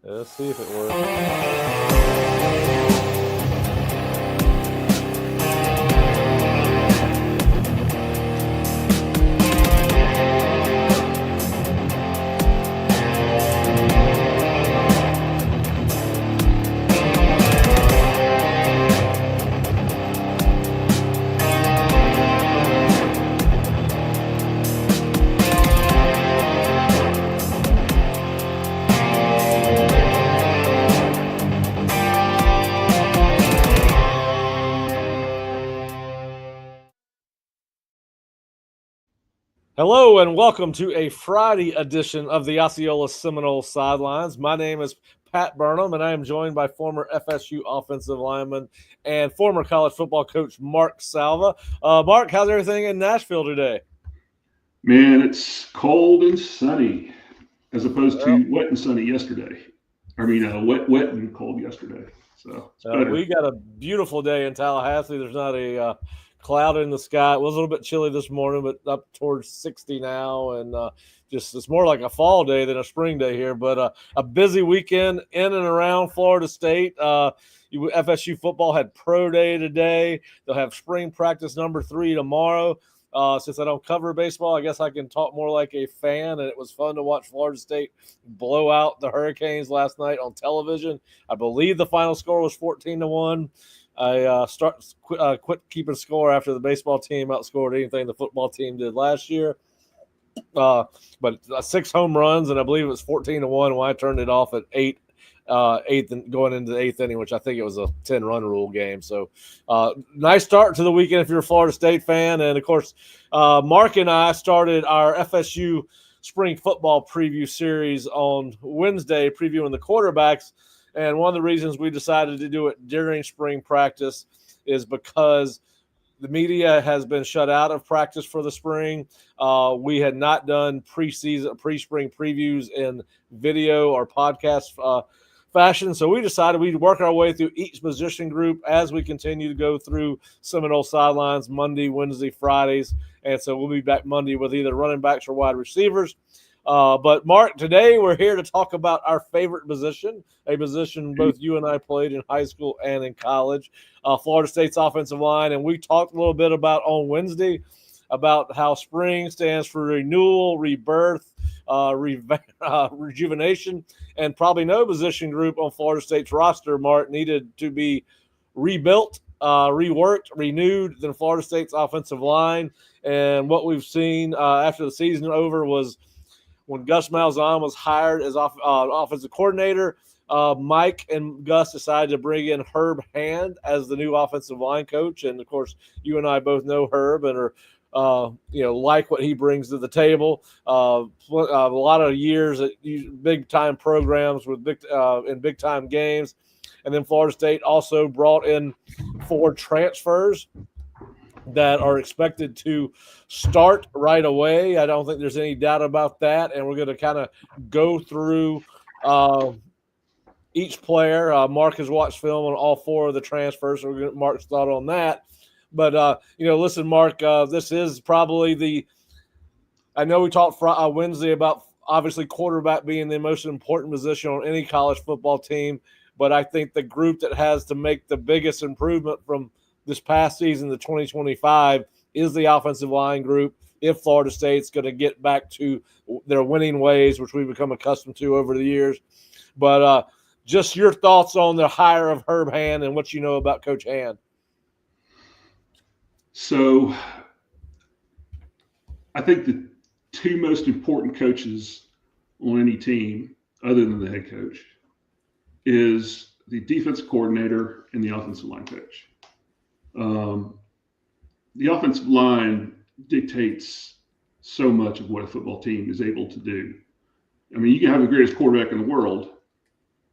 Let's see if it works. Hello and welcome to a Friday edition of the Osceola Seminoles Sidelines. My name is Pat Burnham, and I am joined by former FSU offensive lineman and former college football coach Mark Salva. Mark, how's everything in Nashville today? Man, it's cold and sunny as opposed to wet and sunny yesterday. I mean, wet and cold yesterday. So we got a beautiful day in Tallahassee. There's not a cloud in the sky. It was a little bit chilly this morning, but up towards 60 now, and it's more like a fall day than a spring day here. But a busy weekend in and around Florida State. FSU football had pro day today. They'll have spring practice number 3 tomorrow. Since I don't cover baseball, I guess I can talk more like a fan, and it was fun to watch Florida State blow out the Hurricanes last night on television. I believe the final score was 14-1. I quit keeping score after the baseball team outscored anything the football team did last year. But 6 home runs, and I believe it was 14-1 when I turned it off at eighth and going into the 8th inning, which I think it was a 10-run rule game. So nice start to the weekend if you're a Florida State fan. And, of course, Mark and I started our FSU spring football preview series on Wednesday, previewing the quarterbacks. And one of the reasons we decided to do it during spring practice is because the media has been shut out of practice for the spring. We had not done pre-spring previews in video or podcast fashion. So we decided we'd work our way through each position group as we continue to go through Seminole Sidelines Monday, Wednesday, Fridays. And so we'll be back Monday with either running backs or wide receivers. But Mark, today we're here to talk about our favorite position, a position both you and I played in high school and in college, Florida State's offensive line. And we talked a little bit about on Wednesday about how spring stands for renewal, rebirth, rejuvenation, and probably no position group on Florida State's roster, Mark, needed to be rebuilt, reworked, renewed than Florida State's offensive line. And what we've seen after the season over was when Gus Malzahn was hired as offensive coordinator, Mike and Gus decided to bring in Herb Hand as the new offensive line coach. And, of course, you and I both know Herb and are like what he brings to the table. A lot of years at big-time programs with in big-time games. And then Florida State also brought in 4 transfers that are expected to start right away. I don't think there's any doubt about that. And we're going to kind of go through each player. Mark has watched film on all 4 of the transfers, so we're going to get Mark's thought on that. But, listen, Mark, this is probably I know we talked Wednesday about obviously quarterback being the most important position on any college football team. But I think the group that has to make the biggest improvement from this past season, the 2025, is the offensive line group if Florida State's going to get back to their winning ways, which we've become accustomed to over the years. But just your thoughts on the hire of Herb Hand and what you know about Coach Hand. So I think the 2 most important coaches on any team, other than the head coach, is the defensive coordinator and the offensive line coach. The offensive line dictates so much of what a football team is able to do. I mean, you can have the greatest quarterback in the world,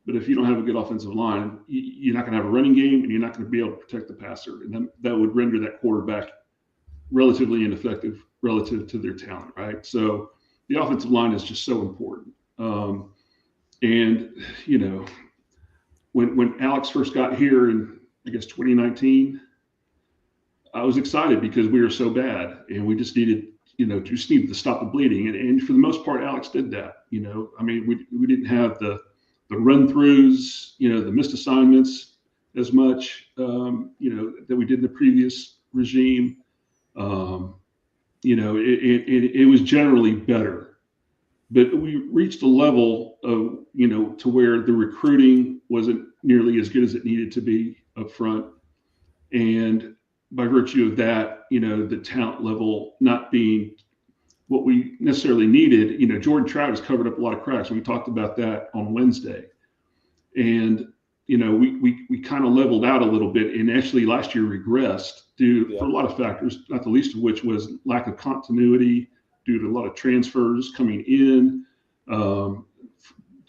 but if you don't have a good offensive line, you're not going to have a running game, and you're not going to be able to protect the passer. And that would render that quarterback relatively ineffective relative to their talent, right? So the offensive line is just so important. When Alex first got here in, I guess, 2019, I was excited because we were so bad, and we just needed to stop the bleeding. And for the most part, Alex did that. I mean, we didn't have the the run throughs, the missed assignments as much, that we did in the previous regime. It was generally better, but we reached a level of, to where the recruiting wasn't nearly as good as it needed to be up front. And by virtue of that, the talent level not being what we necessarily needed, Jordan Trout has covered up a lot of cracks. We talked about that on Wednesday. And, we kind of leveled out a little bit, and actually last year regressed for a lot of factors, not the least of which was lack of continuity due to a lot of transfers coming in,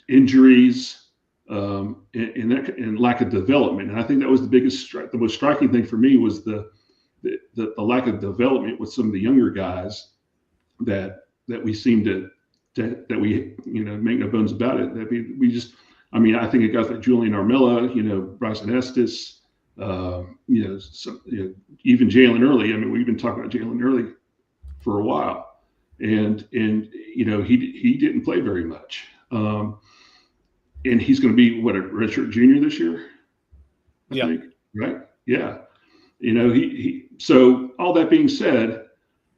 injuries, and lack of development. And I think that was the most striking thing for me was the lack of development with some of the younger guys that we seem to make no bones about it. That we just, I think it got like Julian Armella, Bryson Estes, even Jalen Early. We've been talking about Jalen Early for a while, and he didn't play very much. And he's going to be a redshirt junior this year, I think, right? Yeah. So all that being said,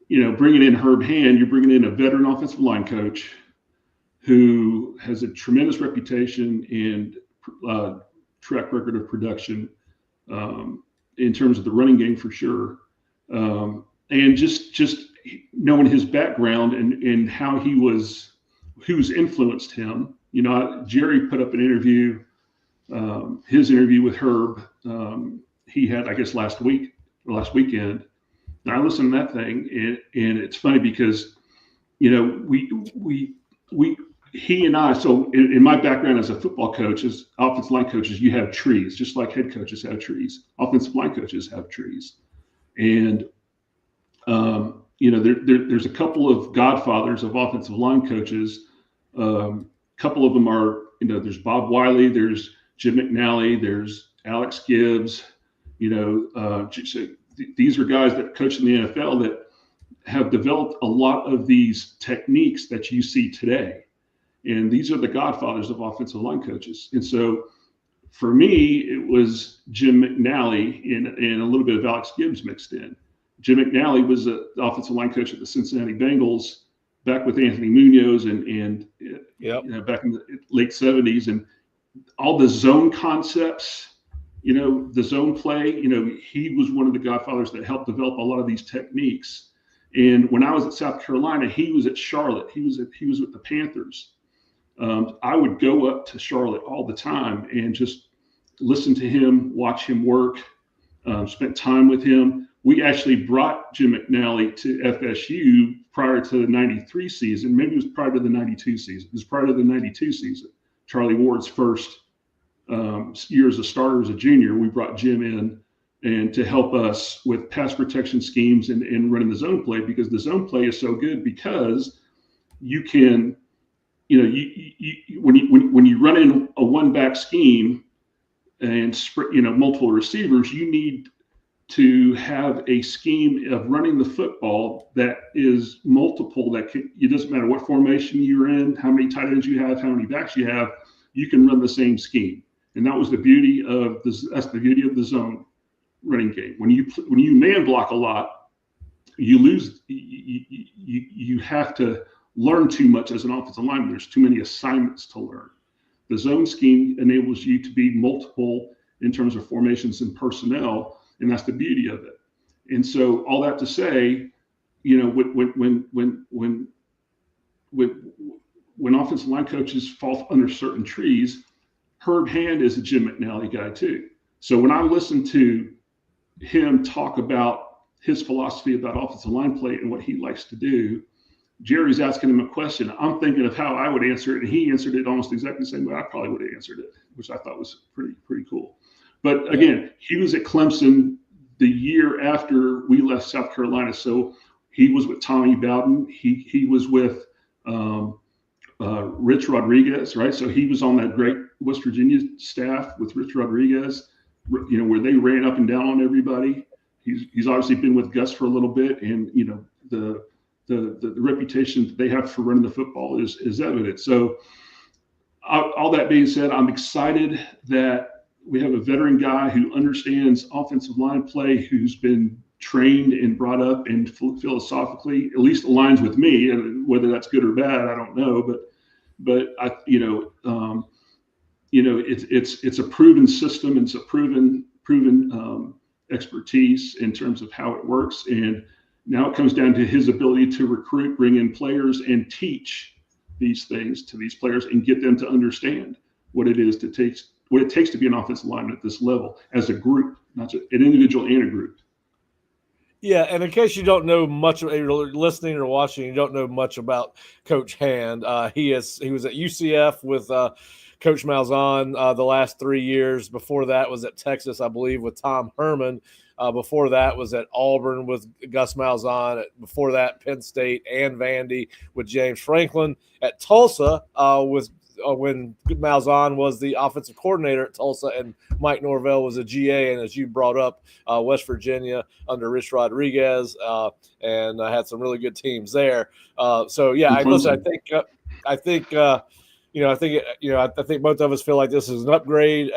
bringing in Herb Hand, you're bringing in a veteran offensive line coach who has a tremendous reputation and track record of production in terms of the running game for sure. And just knowing his background and how who's influenced him. Jerry put up an interview, his interview with Herb. He had, I guess, last weekend. And I listened to that thing, and it's funny because, he and I, so in my background as a football coach, as offensive line coaches, you have trees, just like head coaches have trees. Offensive line coaches have trees. And, there's a couple of godfathers of offensive line coaches. Couple of them are, there's Bob Wiley, there's Jim McNally, there's Alex Gibbs. These are guys that coach in the NFL that have developed a lot of these techniques that you see today. And these are the godfathers of offensive line coaches. And so for me, it was Jim McNally and a little bit of Alex Gibbs mixed in. Jim McNally was the offensive line coach at the Cincinnati Bengals back with Anthony Munoz and back in the late 70s. And all the zone concepts, the zone play, he was one of the godfathers that helped develop a lot of these techniques. And when I was at South Carolina, he was at Charlotte. He was with the Panthers. I would go up to Charlotte all the time and just listen to him, watch him work, spent time with him. We actually brought Jim McNally to FSU prior to the 93 season. Maybe it was prior to the 92 season. It was prior to the 92 season. Charlie Ward's first year as a starter as a junior, we brought Jim in and to help us with pass protection schemes and running the zone play, because the zone play is so good because you can, when you run in a one back scheme and multiple receivers, you need to have a scheme of running the football that is multiple, it doesn't matter what formation you're in, how many tight ends you have, how many backs you have, you can run the same scheme. And that was the beauty of that's the beauty of the zone running game. When you man block a lot, you lose, you have to learn too much as an offensive lineman. There's too many assignments to learn. The zone scheme enables you to be multiple in terms of formations and personnel, and that's the beauty of it. And so all that to say, when offensive line coaches fall under certain trees, Herb Hand is a Jim McNally guy too. So when I listen to him talk about his philosophy about offensive line play and what he likes to do, Jerry's asking him a question. I'm thinking of how I would answer it, and he answered it almost exactly the same way I probably would have answered it, which I thought was pretty cool. But again, he was at Clemson the year after we left South Carolina, so he was with Tommy Bowden. He was with Rich Rodriguez, right? So he was on that great West Virginia staff with Rich Rodriguez, where they ran up and down on everybody. He's obviously been with Gus for a little bit, and the reputation that they have for running the football is evident. So all that being said, I'm excited that we have a veteran guy who understands offensive line play, who's been trained and brought up and philosophically at least aligns with me. And whether that's good or bad, I don't know. But it's a proven system and it's a proven expertise in terms of how it works. And now it comes down to his ability to recruit, bring in players, and teach these things to these players and get them to understand what it takes to be an offensive lineman at this level as a group, not just an individual and a group. Yeah, and in case you don't know much, you're listening or watching, you don't know much about Coach Hand. He was at UCF with Coach Malzahn the last 3 years. Before that was at Texas, I believe, with Tom Herman. Before that was at Auburn with Gus Malzahn. Before that, Penn State and Vandy with James Franklin. At Tulsa when Malzahn was the offensive coordinator at Tulsa and Mike Norvell was a GA. And as you brought up, West Virginia under Rich Rodriguez and had some really good teams there. I think both of us feel like this is an upgrade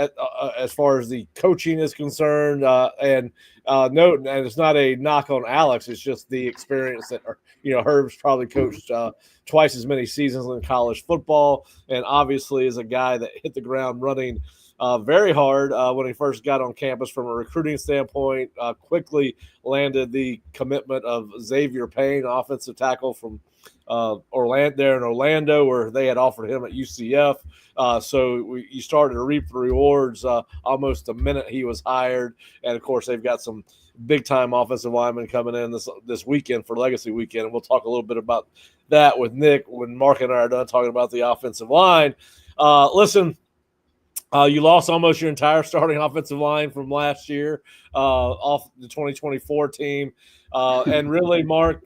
as far as the coaching is concerned. And it's not a knock on Alex. It's just the experience that, Herb's probably coached twice as many seasons in college football. And obviously is a guy that hit the ground running very hard when he first got on campus from a recruiting standpoint, quickly landed the commitment of Xavier Payne, offensive tackle from Orlando, where they had offered him at UCF. You started to reap the rewards almost the minute he was hired. And of course, they've got some big time offensive linemen coming in this weekend for Legacy Weekend. And we'll talk a little bit about that with Nick when Mark and I are done talking about the offensive line. Listen, you lost almost your entire starting offensive line from last year off the 2024 team. And really, Mark,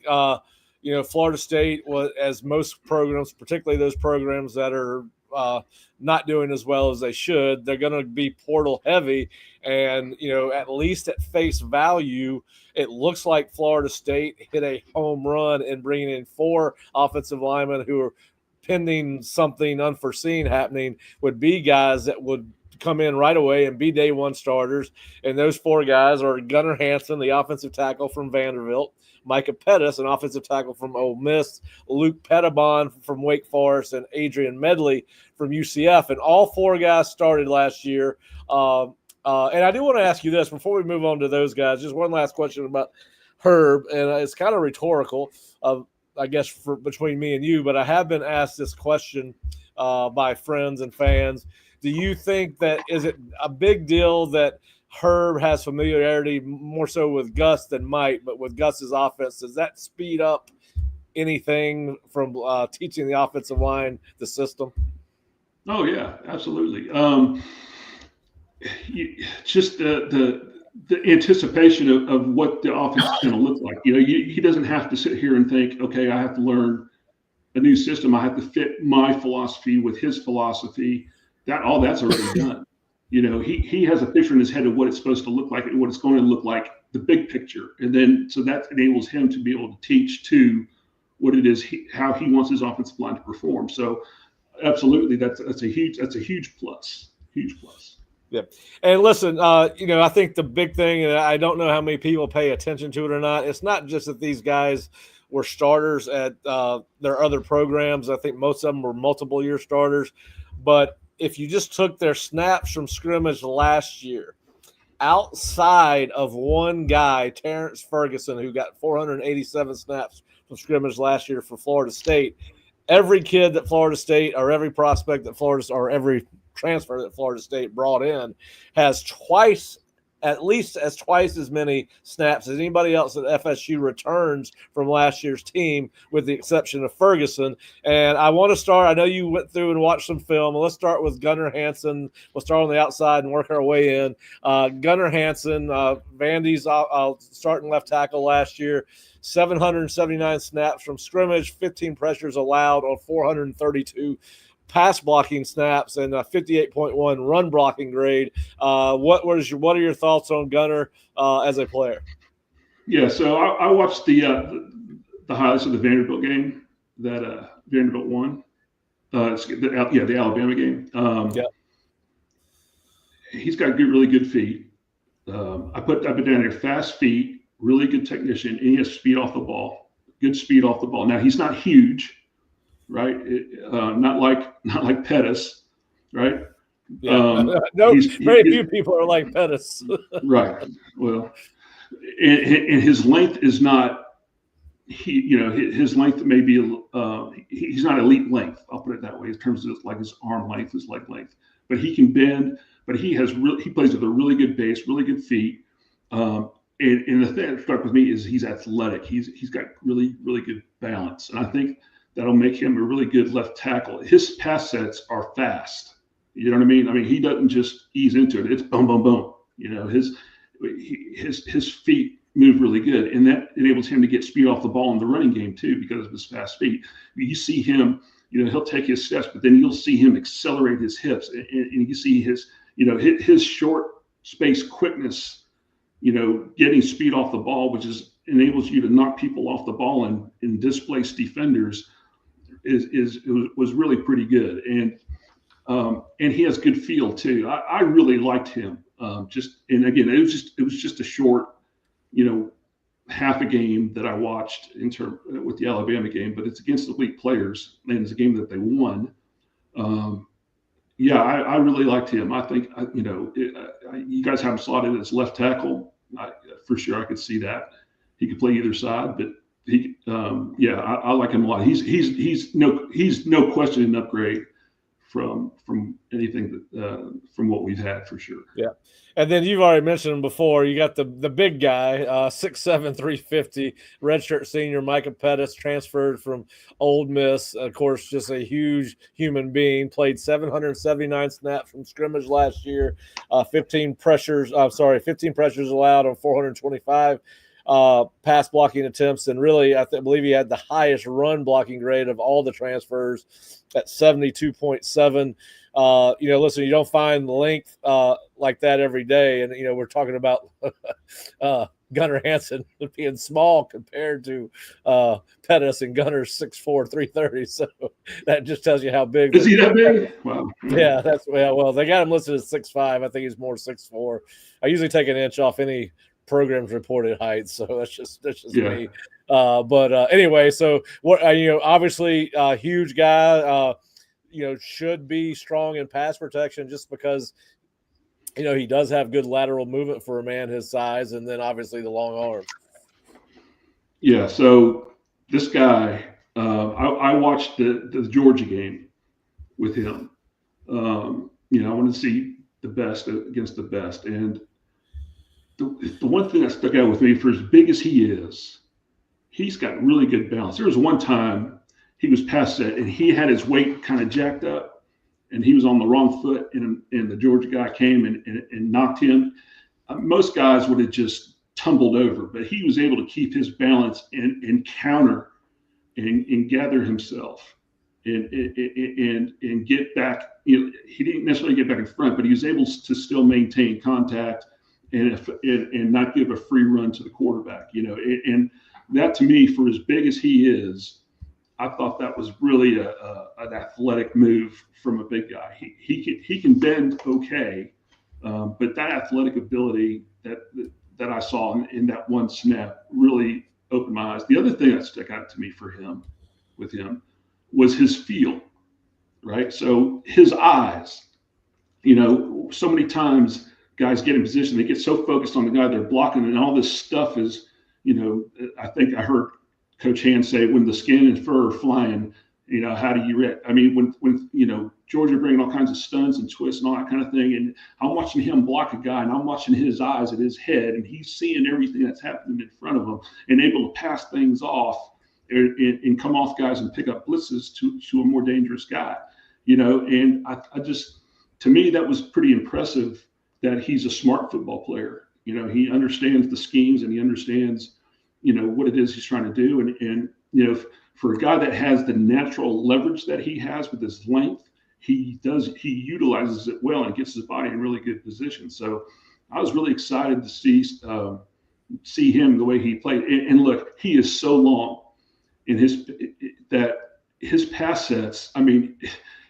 Florida State was, as most programs, particularly those programs that are not doing as well as they should, they're going to be portal heavy. And, at least at face value, it looks like Florida State hit a home run in bringing in 4 offensive linemen who are pending something unforeseen happening, would be guys that would come in right away and be day one starters. And those 4 guys are Gunnar Hansen, the offensive tackle from Vanderbilt, Micah Pettis, an offensive tackle from Ole Miss, Luke Petitbon from Wake Forest, and Adrian Medley from UCF. And all 4 guys started last year. And I do want to ask you this before we move on to those guys. Just one last question about Herb, and it's kind of rhetorical, I guess, between me and you, but I have been asked this question by friends and fans. Do you think that is it a big deal that Herb has familiarity more so with Gus than Mike, but with Gus's offense, does that speed up anything from teaching the offensive line the system? Oh yeah, absolutely. Just the anticipation of what the offense is going to look like. He doesn't have to sit here and think, okay, I have to learn a new system. I have to fit my philosophy with his philosophy. All that's already done. He has a picture in his head of what it's supposed to look like and what it's going to look like, the big picture. And then, so that enables him to be able to teach to what it is, how he wants his offensive line to perform. So absolutely, that's a huge plus. Yeah. And listen, I think the big thing, and I don't know how many people pay attention to it or not, it's not just that these guys were starters at their other programs. I think most of them were multiple year starters. But if you just took their snaps from scrimmage last year, outside of one guy, Terrence Ferguson, who got 487 snaps from scrimmage last year for Florida State, every kid that Florida State or every prospect that every transfer that Florida State brought in has at least twice as many snaps as anybody else that FSU returns from last year's team, with the exception of Ferguson. And I want to start, I know you went through and watched some film. Let's start with Gunnar Hansen. We'll start on the outside and work our way in. Gunnar Hansen, Vandy's starting left tackle last year, 779 snaps from scrimmage, 15 pressures allowed on 432 pass blocking snaps, and a 58.1 run blocking grade. What are your thoughts on Gunnar as a player? Yeah, so I watched the highlights of the Vanderbilt game that Vanderbilt won. The Alabama game. Yeah. He's got really good feet. I put down there fast feet, really good technician, and he has speed off the ball. Good speed off the ball. Now he's not huge, right? Not like Pettis, right? Yeah. No, very few people are like Pettis. Right. Well, and his length is not. His length may be. He's not elite length. I'll put it that way in terms of like his arm length, his leg length. But he can bend. But he plays with a really good base, really good feet. And the thing that struck with me is he's athletic. He's got really good balance, and I think that'll make him a really good left tackle. His pass sets are fast. You know what I mean? I mean, he doesn't just ease into it. It's boom, boom, boom. You know, his feet move really good, and that enables him to get speed off the ball in the running game too because of his fast feet. You see him, he'll take his steps, but then you'll see him accelerate his hips, and you see his short space quickness, getting speed off the ball, which enables you to knock people off the ball and displace defenders was really pretty good. And he has good feel too. I really liked him. And again, it was just a short, half a game that I watched with the Alabama game, but it's against elite players and it's a game that they won. I really liked him. I think, you guys have him slotted as left tackle. For sure, I could see that. He could play either side, but I like him a lot. He's no question an upgrade from anything from what we've had for sure. Yeah. And then you've already mentioned him before. You got the big guy, 6'7", 350, redshirt senior Micah Pettis, transferred from Ole Miss. Of course, just a huge human being. Played 779 snaps from scrimmage last year. 15 pressures allowed on 425 pass blocking attempts, and really, I believe he had the highest run blocking grade of all the transfers at 72.7. Listen, you don't find length like that every day, and we're talking about Gunnar Hansen being small compared to Pettis, and Gunner's 6'4", 330. So that just tells you how big. Is he that big? Wow. Yeah, well, they got him listed as 6'5". I think he's more 6'4". I usually take an inch off any program's reported height, so that's just me. Anyway, so what obviously a huge guy, should be strong in pass protection just because he does have good lateral movement for a man his size, and then obviously the long arms. Yeah, so this guy, I watched the Georgia game with him. I wanted to see the best against the best, and the one thing that stuck out with me, for as big as he is, he's got really good balance. There was one time he was pass set and he had his weight kind of jacked up and he was on the wrong foot, and the Georgia guy came and knocked him. Most guys would have just tumbled over, but he was able to keep his balance and counter and gather himself and get back. He didn't necessarily get back in front, but he was able to still maintain contact and not give a free run to the quarterback, and that to me, for as big as he is, I thought that was really an athletic move from a big guy. He can bend okay, but that athletic ability that I saw in that one snap really opened my eyes. The other thing that stuck out to me with him was his feel, right? So his eyes, so many times guys get in position, they get so focused on the guy they're blocking, and all this stuff is, I think I heard Coach Hand say, when the skin and fur are flying, how do you react? I mean, when Georgia bringing all kinds of stunts and twists and all that kind of thing, and I'm watching him block a guy, and I'm watching his eyes at his head, and he's seeing everything that's happening in front of him and able to pass things off and come off guys and pick up blitzes to a more dangerous guy, and I just, to me, that was pretty impressive that he's a smart football player. He understands the schemes and he understands, what it is he's trying to do. And for a guy that has the natural leverage that he has with his length, he utilizes it well and gets his body in really good position. So I was really excited to see him the way he played. And look, he is so long in that his pass sets, I mean,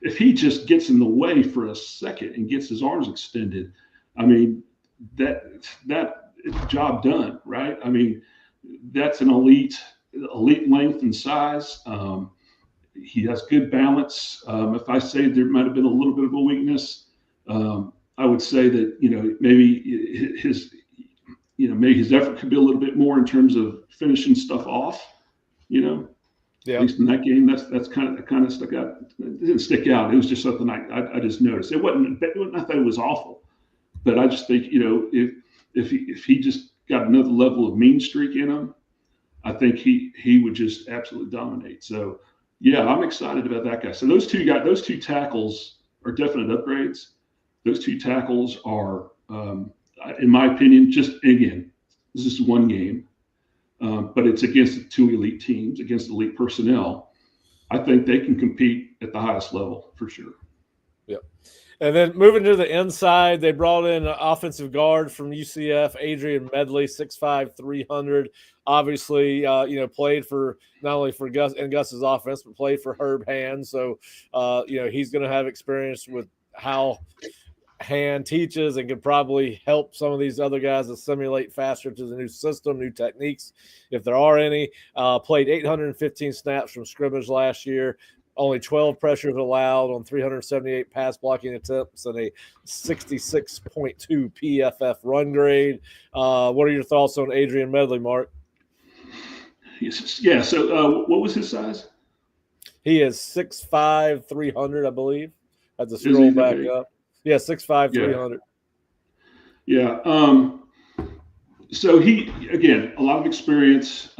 if he just gets in the way for a second and gets his arms extended, I mean, that job done, right? I mean, that's an elite length and size. He has good balance. If I say there might have been a little bit of a weakness, I would say that maybe his effort could be a little bit more in terms of finishing stuff off. Yeah. At least in that game, that's kind of stuck out. It didn't stick out. It was just something I just noticed. It wasn't. I thought it was awful, but I just think if he just got another level of mean streak in him, I think he would just absolutely dominate. So yeah, I'm excited about that guy. So those two tackles are definite upgrades. Those two tackles are, in my opinion, just again, this is one game. But it's against two elite teams, against elite personnel. I think they can compete at the highest level for sure. Yep. And then moving to the inside, they brought in an offensive guard from UCF, Adrian Medley, 6'5", 300. Obviously, played for not only for Gus and Gus's offense, but played for Herb Hand. So, he's going to have experience with how Hand teaches and could probably help some of these other guys assimilate faster to the new system, new techniques, if there are any. Played 815 snaps from scrimmage last year, only 12 pressures allowed on 378 pass blocking attempts and a 66.2 PFF run grade. What are your thoughts on Adrian Medley, Mark? Yeah, so what was his size? He is 6'5", 300, I believe. I have to scroll back up. Yeah, 6'5", 300. Yeah. So he, again, a lot of experience.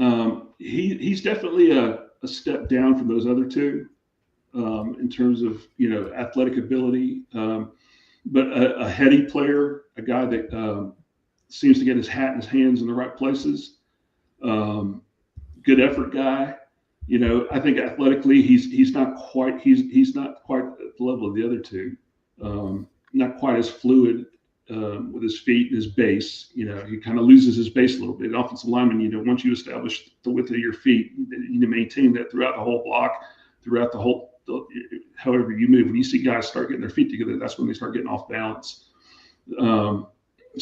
He's definitely a step down from those other two in terms of athletic ability, but a heady player, a guy that seems to get his hat in his hands in the right places. Good effort guy. I think athletically he's not quite at the level of the other two. Not quite as fluid with his feet and his base. He kind of loses his base a little bit. Offensive lineman, once you establish the width of your feet, you maintain that throughout the whole block, throughout however you move. When you see guys start getting their feet together, that's when they start getting off balance. Saw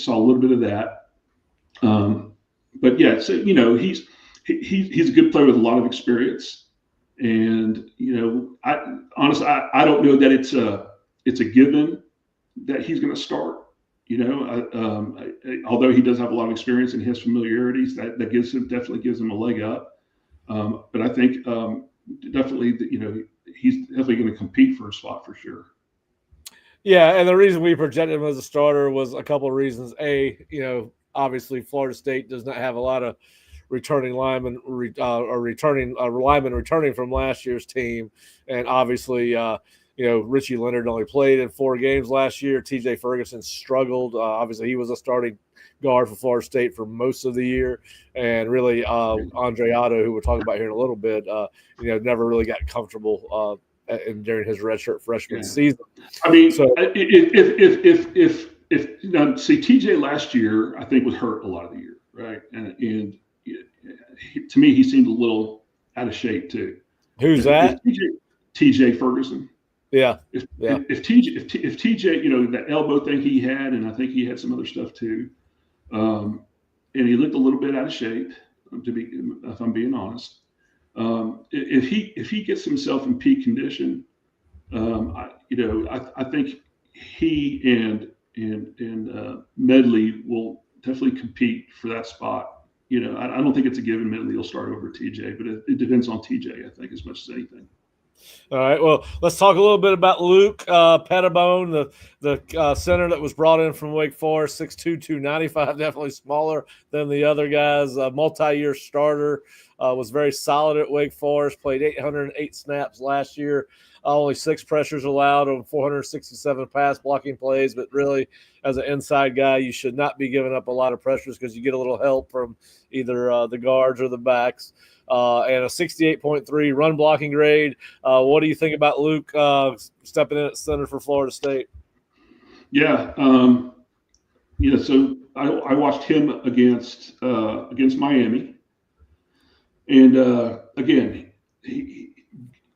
a little bit of that. But yeah, so he's a good player with a lot of experience, and I honestly don't know that it's a given that he's going to start. Although he does have a lot of experience and his familiarities, that definitely gives him a leg up. But I think definitely he's definitely going to compete for a spot for sure. Yeah, and the reason we projected him as a starter was a couple of reasons. Obviously Florida State does not have a lot of returning linemen returning from last year's team, and obviously Richie Leonard only played in 4 games last year. TJ Ferguson struggled. Obviously he was a starting guard for Florida State for most of the year, and really Andre Otto, who we'll talk about here in a little bit, never really got comfortable during his redshirt freshman season. I mean, so if TJ last year I think was hurt a lot of the year, right? And to me, he seemed a little out of shape too. Who's that? TJ Ferguson. Yeah. If TJ, that elbow thing he had, and I think he had some other stuff too, and he looked a little bit out of shape. If I'm being honest, if he gets himself in peak condition, I think he and Medley will definitely compete for that spot. I don't think it's a given Medley will start over TJ, but it depends on TJ, I think, as much as anything. All right. Well, let's talk a little bit about Luke Pettibone, the center that was brought in from Wake Forest, 6'2", 295, definitely smaller than the other guys. Multi-year starter, was very solid at Wake Forest, played 808 snaps last year. Only 6 pressures allowed on 467 pass blocking plays, but really, as an inside guy, you should not be giving up a lot of pressures because you get a little help from either the guards or the backs. And a 68.3 run blocking grade. What do you think about Luke stepping in at center for Florida State? Yeah, so I watched him against Miami, and again, he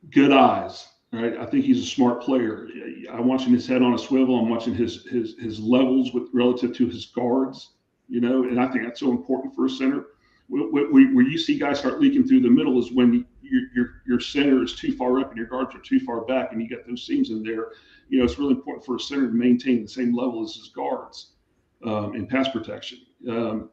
good eyes. Right, I think he's a smart player. I'm watching his head on a swivel. I'm watching his levels with relative to his guards. And I think that's so important for a center. Where you see guys start leaking through the middle is when your center is too far up and your guards are too far back, and you got those seams in there. It's really important for a center to maintain the same level as his guards in pass protection. And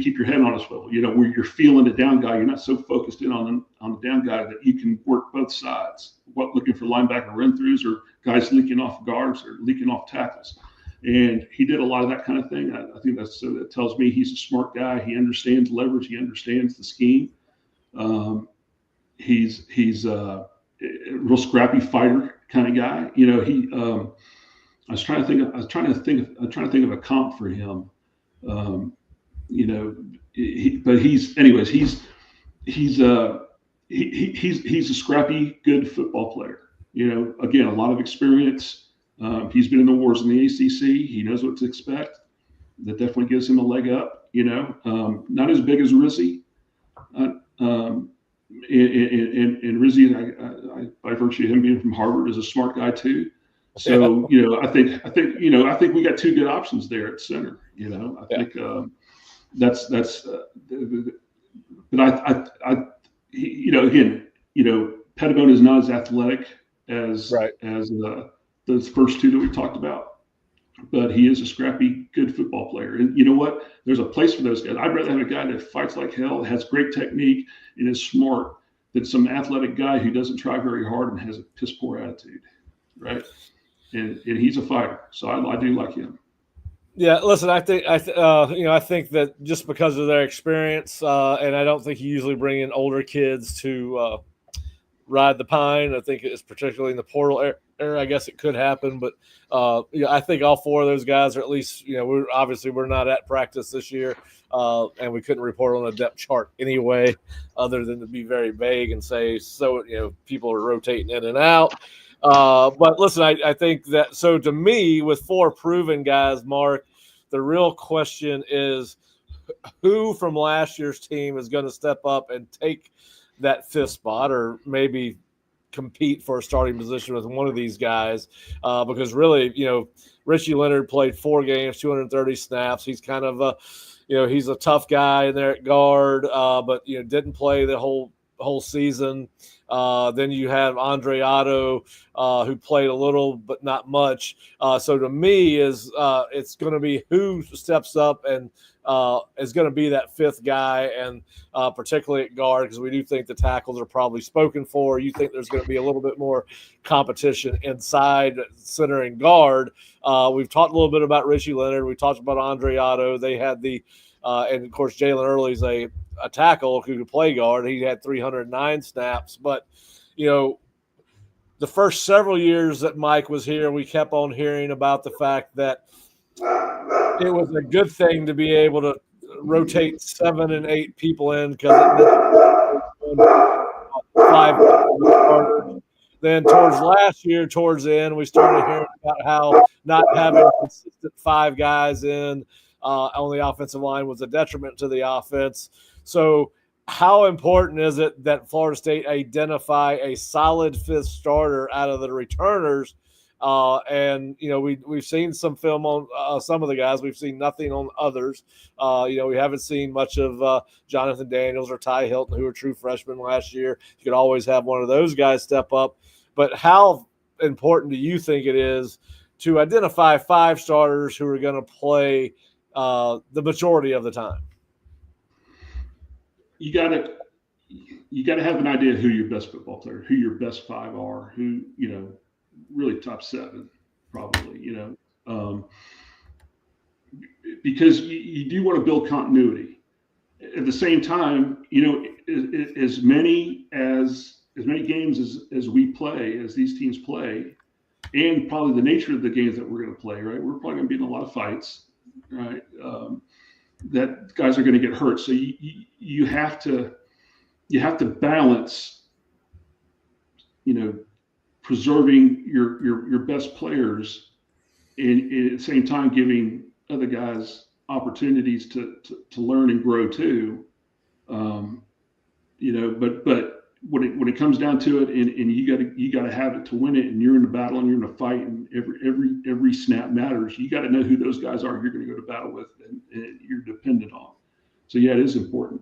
keep your head on a swivel. Where you're feeling the down guy, you're not so focused in on the down guy that you can work both sides. Looking for linebacker run-throughs or guys leaking off guards or leaking off tackles. And he did a lot of that kind of thing. I think that tells me he's a smart guy. He understands leverage. He understands the scheme. He's a real scrappy fighter kind of guy. I was trying to think of a comp for him. He's a scrappy, good football player. Again, a lot of experience. He's been in the wars in the ACC. He knows what to expect. That definitely gives him a leg up. Not as big as Rizzi. And Rizzi, by virtue of him being from Harvard, is a smart guy too. So I think we got two good options there at center. I think that's. But Pettibone is not as athletic as those first two that we talked about, but he is a scrappy, good football player. And you know what? There's a place for those guys. I'd rather have a guy that fights like hell, has great technique, and is smart than some athletic guy who doesn't try very hard and has a piss poor attitude, right? And he's a fighter, so I do like him. Yeah, listen, I think that just because of their experience, and I don't think you usually bring in older kids to ride the pine. I think it's particularly in the portal era. I guess it could happen, but I think all four of those guys are at least. We're not at practice this year, and we couldn't report on a depth chart anyway, other than to be very vague and say people are rotating in and out. But listen, I think that to me, with four proven guys, Mark, the real question is who from last year's team is going to step up and take that fifth spot, or maybe compete for a starting position with one of these guys. Because really, Richie Leonard played 4 games, 230 snaps. He's kind of he's a tough guy in there at guard, but didn't play the whole season. Then you have Andre Otto, who played a little but not much. So to me, it's going to be who steps up and is going to be that fifth guy, and particularly at guard, because we do think the tackles are probably spoken for. You think there's going to be a little bit more competition inside center and guard. We've talked a little bit about Richie Leonard. We talked about Andre Otto. They had and of course Jalen Early's a tackle who could play guard. He had 309 snaps, but the first several years that Mike was here, we kept on hearing about the fact that it was a good thing to be able to rotate 7 and 8 people in, because it 5 starters. Then towards the end, we started hearing about how not having a consistent 5 guys in on the offensive line was a detriment to the offense. So how important is it that Florida State identify a solid fifth starter out of the returners? And we've seen some film on some of the guys. We've seen nothing on others. We haven't seen much of Jonathan Daniels or Ty Hilton, who were true freshmen last year. You could always have one of those guys step up. But how important do you think it is to identify 5 starters who are going to play the majority of the time? You got to have an idea who your best football player, who your best 5 are, who really top 7 probably, because you do want to build continuity. At the same time, as many games as we play, as these teams play, and probably the nature of the games that we're going to play, right? We're probably going to be in a lot of fights, right? That guys are going to get hurt. So you have to balance, preserving your best players, and at the same time giving other guys opportunities to learn and grow too. But when it comes down to it, and you gotta have it to win it, and you're in a battle and you're in a fight, and every snap matters. You got to know who those guys are you're going to go to battle with, and you're dependent on. So yeah, it is important.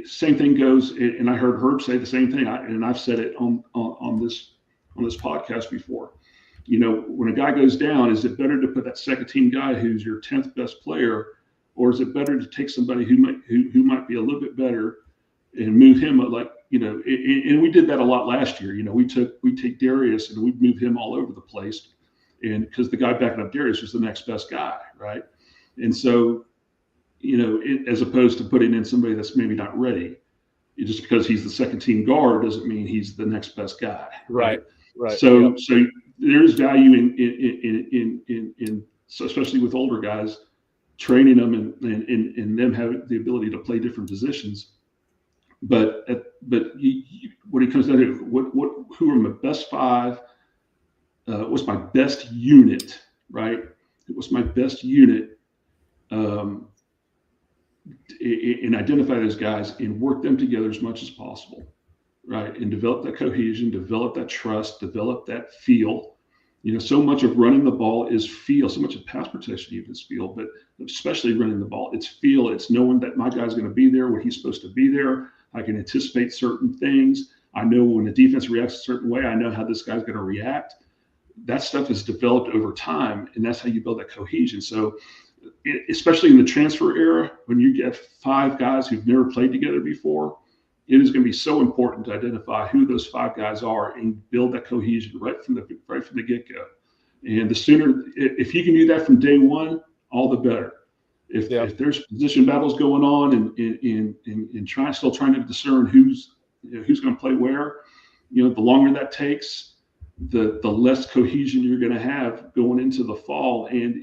Same thing goes, and I heard Herb say the same thing, and I've said it on this podcast before. You know, when a guy goes down, is it better to put that second team guy who's your 10th best player, or is it better to take somebody who might be a little bit better and move him like, you know, and we did that a lot last year. You know, we take Darius and we'd move him all over the place, and because the guy backing up Darius was the next best guy, right? And so, you know, as opposed to putting in somebody that's maybe not ready, just because he's the second team guard doesn't mean he's the next best guy, right? So there's value in so especially with older guys, training them and them having the ability to play different positions. But when it comes down to who are my best five, what's my best unit, right? What's my best unit, and identify those guys and work them together as much as possible, right? And develop that cohesion, develop that trust, develop that feel. You know, so much of running the ball is feel. So much of pass protection even is feel, but especially running the ball, it's feel. It's knowing that my guy's going to be there when he's supposed to be there. I can anticipate certain things. I know when the defense reacts a certain way, I know how this guy's going to react. That stuff is developed over time, and that's how you build that cohesion. So, especially in the transfer era, when you get five guys who've never played together before, it is going to be so important to identify who those five guys are and build that cohesion right from the get-go. And the sooner, if you can do that from day one, all the better. If there's position battles going on and still trying to discern who's going to play where, you know, the longer that takes, the less cohesion you're going to have going into the fall and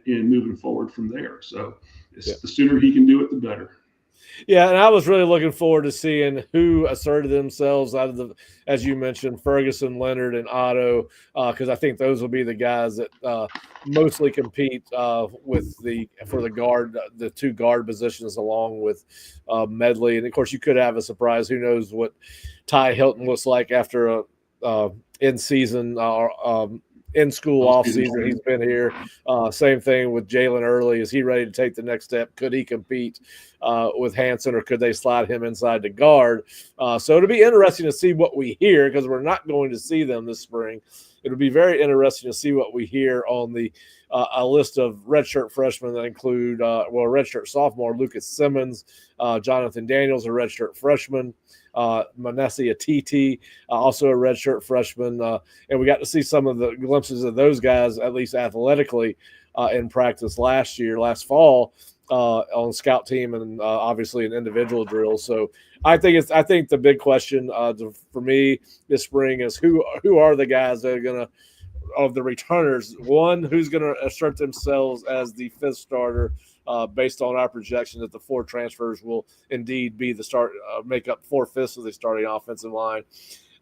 moving forward from there. So the sooner he can do it, the better. Yeah, and I was really looking forward to seeing who asserted themselves out of the, as you mentioned, Ferguson, Leonard, and Otto, because I think those will be the guys that mostly compete for the guard, the two guard positions, along with Medley. And of course, you could have a surprise. Who knows what Ty Hilton looks like after a in-season in-school off-season. He's been here. Same thing with Jalen Early. Is he ready to take the next step? Could he compete with Hanson, or could they slide him inside the guard? So it'll be interesting to see what we hear, because we're not going to see them this spring. It'll be very interesting to see what we hear on the a list of redshirt freshmen that include, redshirt sophomore Lucas Simmons, Jonathan Daniels, a redshirt freshman, Manesi Atiti, also a redshirt freshman. And we got to see some of the glimpses of those guys, at least athletically, in practice last fall on scout team and obviously in individual drills. So I think the big question for me this spring is who are the guys that are going to, of the returners, one, who's going to assert themselves as the fifth starter based on our projection that the four transfers will indeed be the start, make up 4/5 of the starting offensive line.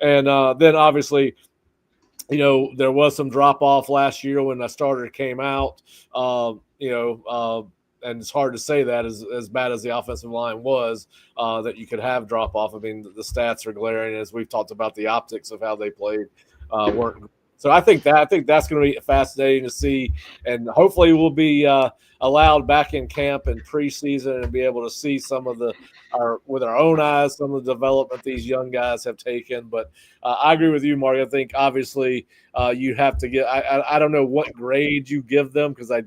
And then obviously, you know, there was some drop off last year when the starter came out, and it's hard to say that as bad as the offensive line was, that you could have drop off. I mean, the stats are glaring, as we've talked about the optics of how they played weren't. So I think that's going to be fascinating to see, and hopefully we'll be allowed back in camp and preseason and be able to see some of with our own eyes, some of the development these young guys have taken. But I agree with you, Mark. I think obviously you have to get. I don't know what grade you give them, because I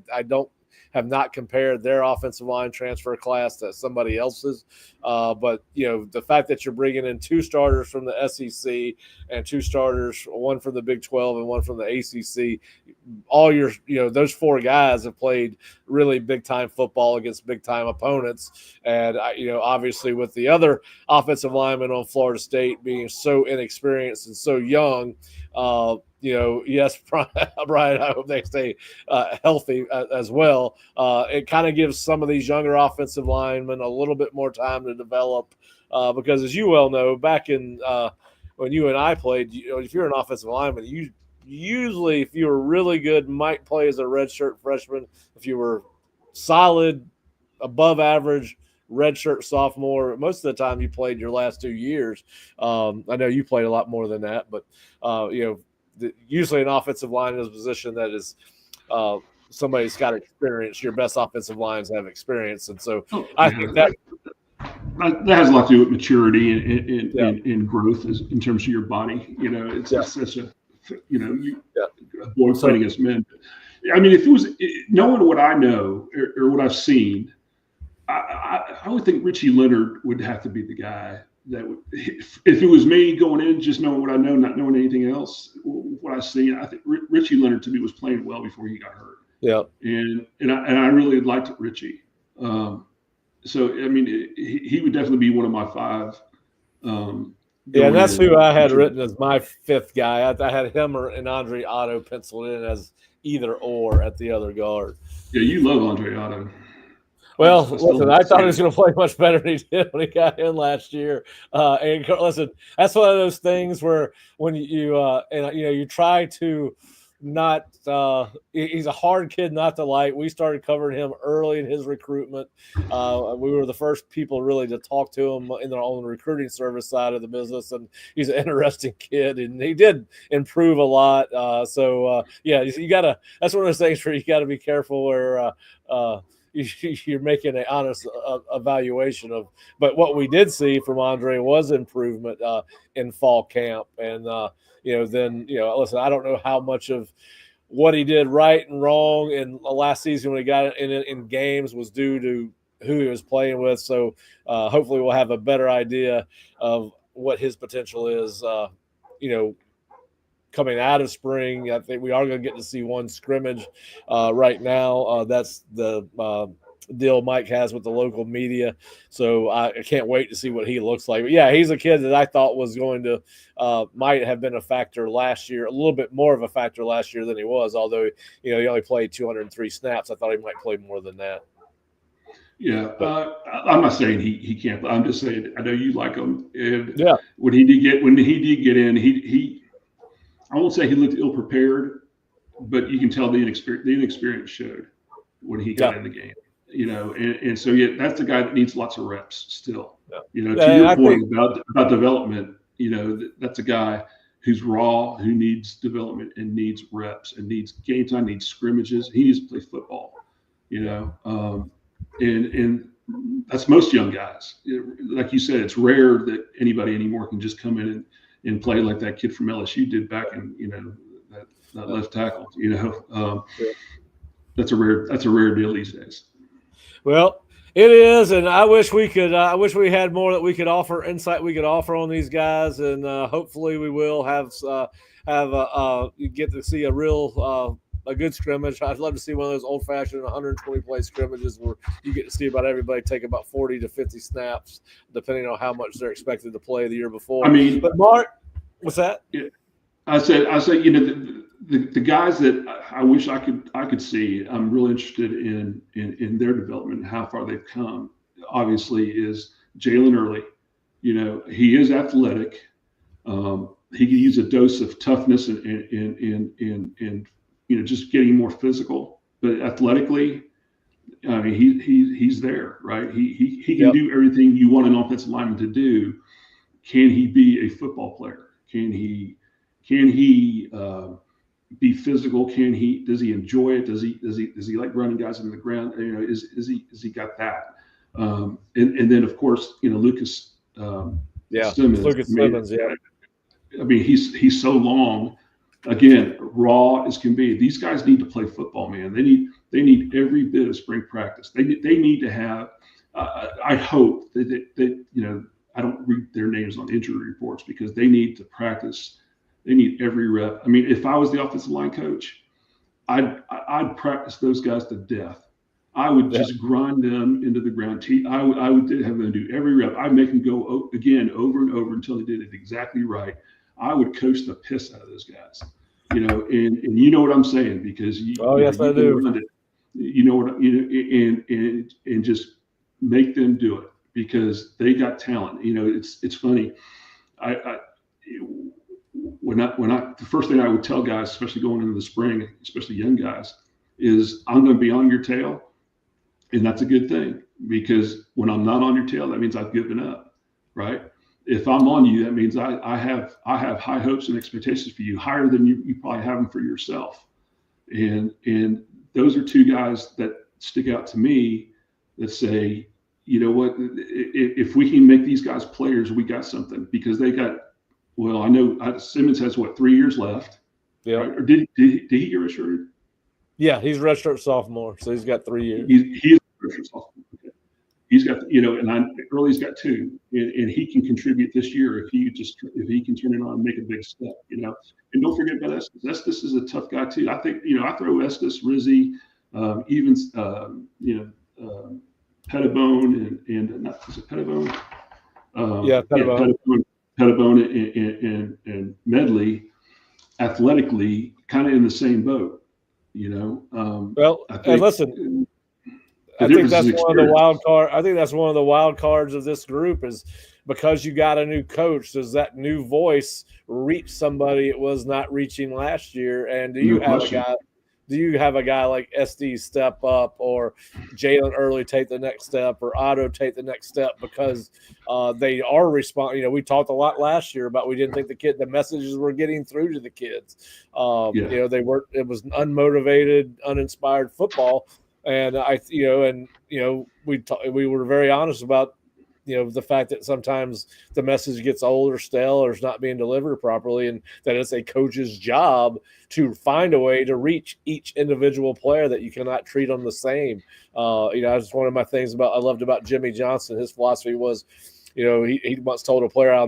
have not compared their offensive line transfer class to somebody else's. But, you know, the fact that you're bringing in two starters from the SEC and two starters, one from the Big 12 and one from the ACC, those four guys have played really big-time football against big-time opponents. And, obviously with the other offensive linemen on Florida State being so inexperienced and so young, yes, Brian, I hope they stay healthy as well. It kind of gives some of these younger offensive linemen a little bit more time to develop because, as you well know, back in when you and I played, if you're an offensive lineman, you usually, if you were really good, might play as a redshirt freshman. If you were solid, above average, redshirt sophomore. Most of the time you played your last 2 years. I know you played a lot more than that, but usually an offensive line is a position that is somebody's got experience. Your best offensive lines have experience, and so I think that has a lot to do with maturity and growth in terms of your body. It's such a a boy playing against men. I mean, if it was knowing what I know or what I've seen, I would think Richie Leonard would have to be the guy that would, if it was me going in, just knowing what I know, not knowing anything else, what I see, I think Richie Leonard to me was playing well before he got hurt. Yeah. And I really liked Richie. So, I mean, he would definitely be one of my 5. And that's who I had written as my 5th guy. I had him and Andre Otto penciled in as either or at the other guard. Yeah, you love Andre Otto. Well, listen, I thought he was going to play much better than he did when he got in last year. And listen, that's one of those things where when you try to not he's a hard kid not to like. We started covering him early in his recruitment. We were the first people really to talk to him in their own recruiting service side of the business, and he's an interesting kid, and he did improve a lot. You gotta, that's one of those things where you got to be careful where you're making an honest evaluation of. But what we did see from Andre was improvement in fall camp, and listen, I don't know how much of what he did right and wrong in last season when he got in games was due to who he was playing with. So hopefully we'll have a better idea of what his potential is, coming out of spring. I think we are going to get to see one scrimmage right now. That's the deal Mike has with the local media. So I can't wait to see what he looks like. But yeah, he's a kid that I thought was going to might have been a factor last year, a little bit more of a factor last year than he was, although he only played 203 snaps. I thought he might play more than that. Yeah, I'm not saying he can't, but I'm just saying I know you like him. And yeah, when he did get in, he I won't say he looked ill prepared, but you can tell the inexperience showed when he got in the game. And so that's the guy that needs lots of reps still. Yeah. To your point about development, that's a guy who's raw, who needs development and needs reps and needs game time, needs scrimmages. He needs to play football. And that's most young guys. Like you said, it's rare that anybody anymore can just come in and play like that kid from LSU did back in that left tackle. That's a rare deal these days. Well, it is, and I wish we could. I wish we had more that we could offer, insight we could offer on these guys, and hopefully we will you get to see a real a good scrimmage. I'd love to see one of those old-fashioned 120 play scrimmages where you get to see about everybody take about 40 to 50 snaps, depending on how much they're expected to play the year before. I mean, but Mark, what's that? Yeah, I said, the guys that I wish I could see, I'm really interested in their development and how far they've come. Obviously, is Jalen Early. He is athletic. He can use a dose of toughness and just getting more physical. But athletically, I mean, he's there, right? He can do everything you want an offensive lineman to do. Can he be a football player? Can he be physical? Does he enjoy it? Does he like running guys into the ground? Is he got that? And then of course, Lucas Simmons. Lucas Simmons, yeah. I mean, he's so long. Again, raw as can be. These guys need to play football, man. They need every bit of spring practice. They need to have. I hope that I don't read their names on injury reports because they need to practice. They need every rep. I mean, if I was the offensive line coach, I'd practice those guys to death. I would just grind them into the ground. I would have them do every rep. I'd make them go again over and over until they did it exactly right. I would coach the piss out of those guys, and you know what I'm saying because yes, I do. And just make them do it because they got talent. It's funny. The first thing I would tell guys, especially going into the spring, especially young guys, is I'm going to be on your tail. And that's a good thing, because when I'm not on your tail, that means I've given up, right? If I'm on you, that means I have high hopes and expectations for you, higher than you probably have them for yourself. And those are two guys that stick out to me that say, you know what, if we can make these guys players, we got something, because they got, well, I know Simmons has 3 years left. Yeah. Right? Or did he get redshirted? Yeah, he's redshirt sophomore, so he's got 3 years. He's redshirt sophomore. Okay. He's got, and Early's got 2, and he can contribute this year if he can turn it on and make a big step, And don't forget about Estes. Estes is a tough guy too. I think, I throw Estes, Rizzi, even Pettibone and not, is it Pettibone? Pettibone and Medley, athletically, kind of in the same boat, Well, and listen, I think that's one of the wild card. I think that's one of the wild cards of this group, is because you got a new coach. Does that new voice reach somebody it was not reaching last year? And do you have a guy like SD step up, or Jalen Early take the next step, or Otto take the next step, because they are responding? We talked a lot last year about we didn't think the messages were getting through to the kids. They weren't. It was unmotivated, uninspired football. And we were very honest about, the fact that sometimes the message gets old or stale or is not being delivered properly, and that it's a coach's job to find a way to reach each individual player, that you cannot treat them the same. That's one of my things I loved about Jimmy Johnson. His philosophy was, he once told a player, I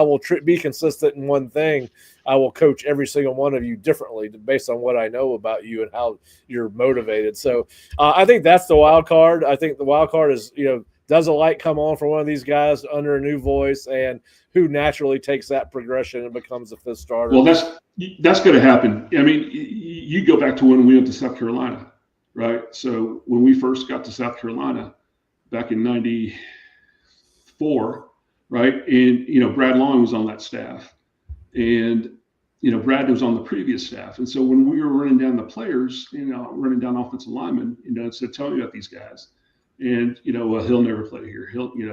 will be consistent in one thing. I will coach every single one of you differently based on what I know about you and how you're motivated. So I think that's the wild card. I think the wild card is, does a light come on for one of these guys under a new voice, and who naturally takes that progression and becomes a fifth starter? Well, that's going to happen. I mean, you go back to when we went to South Carolina, right? So when we first got to South Carolina back in 94, right? And, Brad Long was on that staff. And, Brad was on the previous staff. And so when we were running down the players, running down offensive linemen, it said, tell me about these guys. And, well, he'll never play here.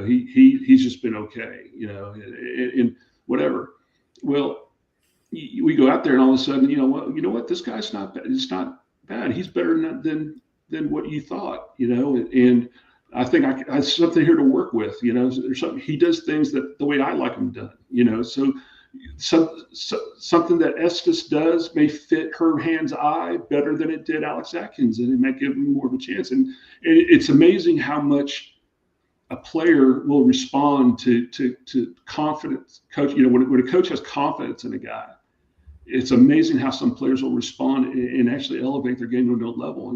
He's just been okay, and whatever. Well, we go out there and all of a sudden, you know what, this guy's not bad. It's not bad. He's better than what you thought, and I think I have something here to work with, there's something, he does things that the way I like them done, so something that Estes does may fit her hand's eye better than it did Alex Atkins, and it might give him more of a chance. And it's amazing how much a player will respond to confidence. Coach, when a coach has confidence in a guy, it's amazing how some players will respond and actually elevate their game to another level,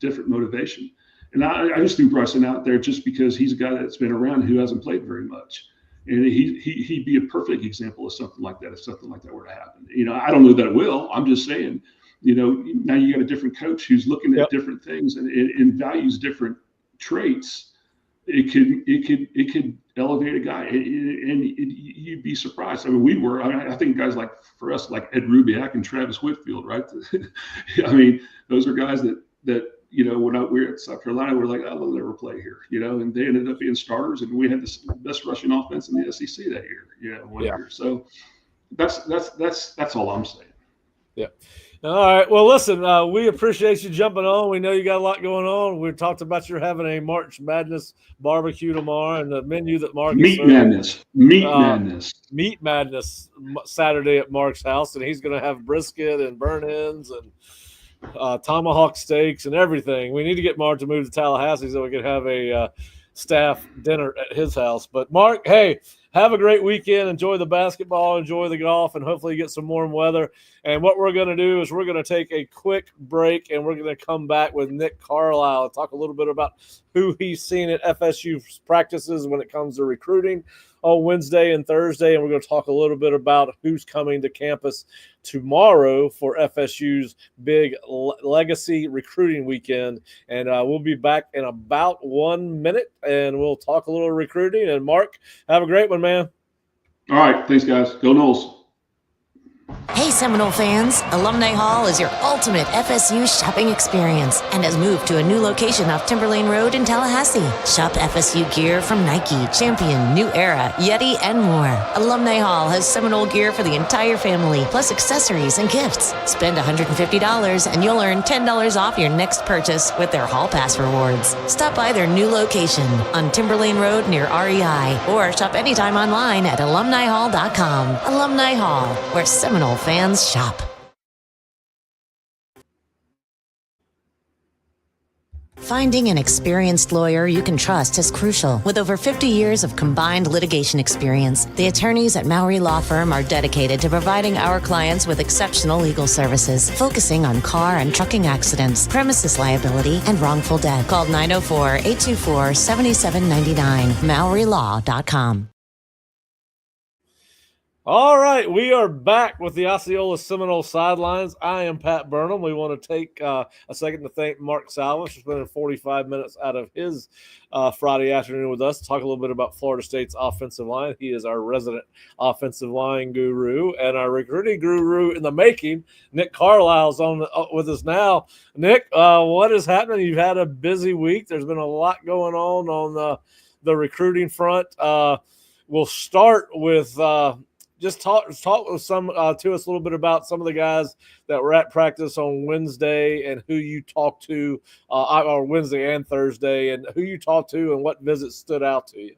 different motivation. And I just threw Bryson out there just because he's a guy that's been around who hasn't played very much. And he'd be a perfect example of something like that if something like that were to happen. I don't know that it will. I'm just saying, now you got a different coach who's looking at different things and values different traits. It could elevate a guy, and you'd be surprised. I mean, we were. I think guys like Ed Rubiak and Travis Whitfield, right? I mean, those are guys that when we were at South Carolina, we're like, oh, they'll never play here, and they ended up being starters, and we had the best rushing offense in the SEC that year, year. So that's all I'm saying. Yeah. All right. Well, listen, we appreciate you jumping on. We know you got a lot going on. We talked about you having a March Madness barbecue tomorrow, and the menu that Mark Meat Madness Saturday at Mark's house, and he's going to have brisket and burnt ends and tomahawk steaks and everything. We need to get Mark to move to Tallahassee so we can have a staff dinner at his house. But Mark, hey, have a great weekend. Enjoy the basketball, enjoy the golf, and hopefully get some warm weather. And what we're going to do is we're going to take a quick break, and we're going to come back with Nick Carlisle and talk a little bit about who he's seen at FSU practices when it comes to recruiting on Wednesday and Thursday. And we're going to talk a little bit about who's coming to campus tomorrow for FSU's big legacy recruiting weekend. And we'll be back in about 1 minute, and we'll talk a little recruiting. And Mark, have a great one, man. All right. Thanks, guys. Go Noles. Hey Seminole fans, Alumni Hall is your ultimate FSU shopping experience and has moved to a new location off Timberlane Road in Tallahassee. Shop FSU gear from Nike, Champion, New Era, Yeti, and more. Alumni Hall has Seminole gear for the entire family, plus accessories and gifts. Spend $150 and you'll earn $10 off your next purchase with their Hall Pass rewards. Stop by their new location on Timberlane Road near REI or shop anytime online at alumnihall.com. Alumni Hall, where Seminole fans shop. Finding an experienced lawyer you can trust is crucial. With over 50 years of combined litigation experience, the attorneys at Mowry Law Firm are dedicated to providing our clients with exceptional legal services, focusing on car and trucking accidents, premises liability, and wrongful death. Call 904-824-7799, MowryLaw.com. All right, we are back with the Osceola Seminoles Sidelines. I am Pat Burnham. We want to take a second to thank Mark Salva for spending 45 minutes out of his Friday afternoon with us to talk a little bit about Florida State's offensive line. He is our resident offensive line guru and our recruiting guru in the making. Nick Carlisle's on with us now. Nick, what is happening? You've had a busy week. There's been a lot going on the recruiting front. We'll start with just talk with some to us a little bit about some of the guys that were at practice on Wednesday and who you talked to, or Wednesday and Thursday, and who you talked to and what visits stood out to you.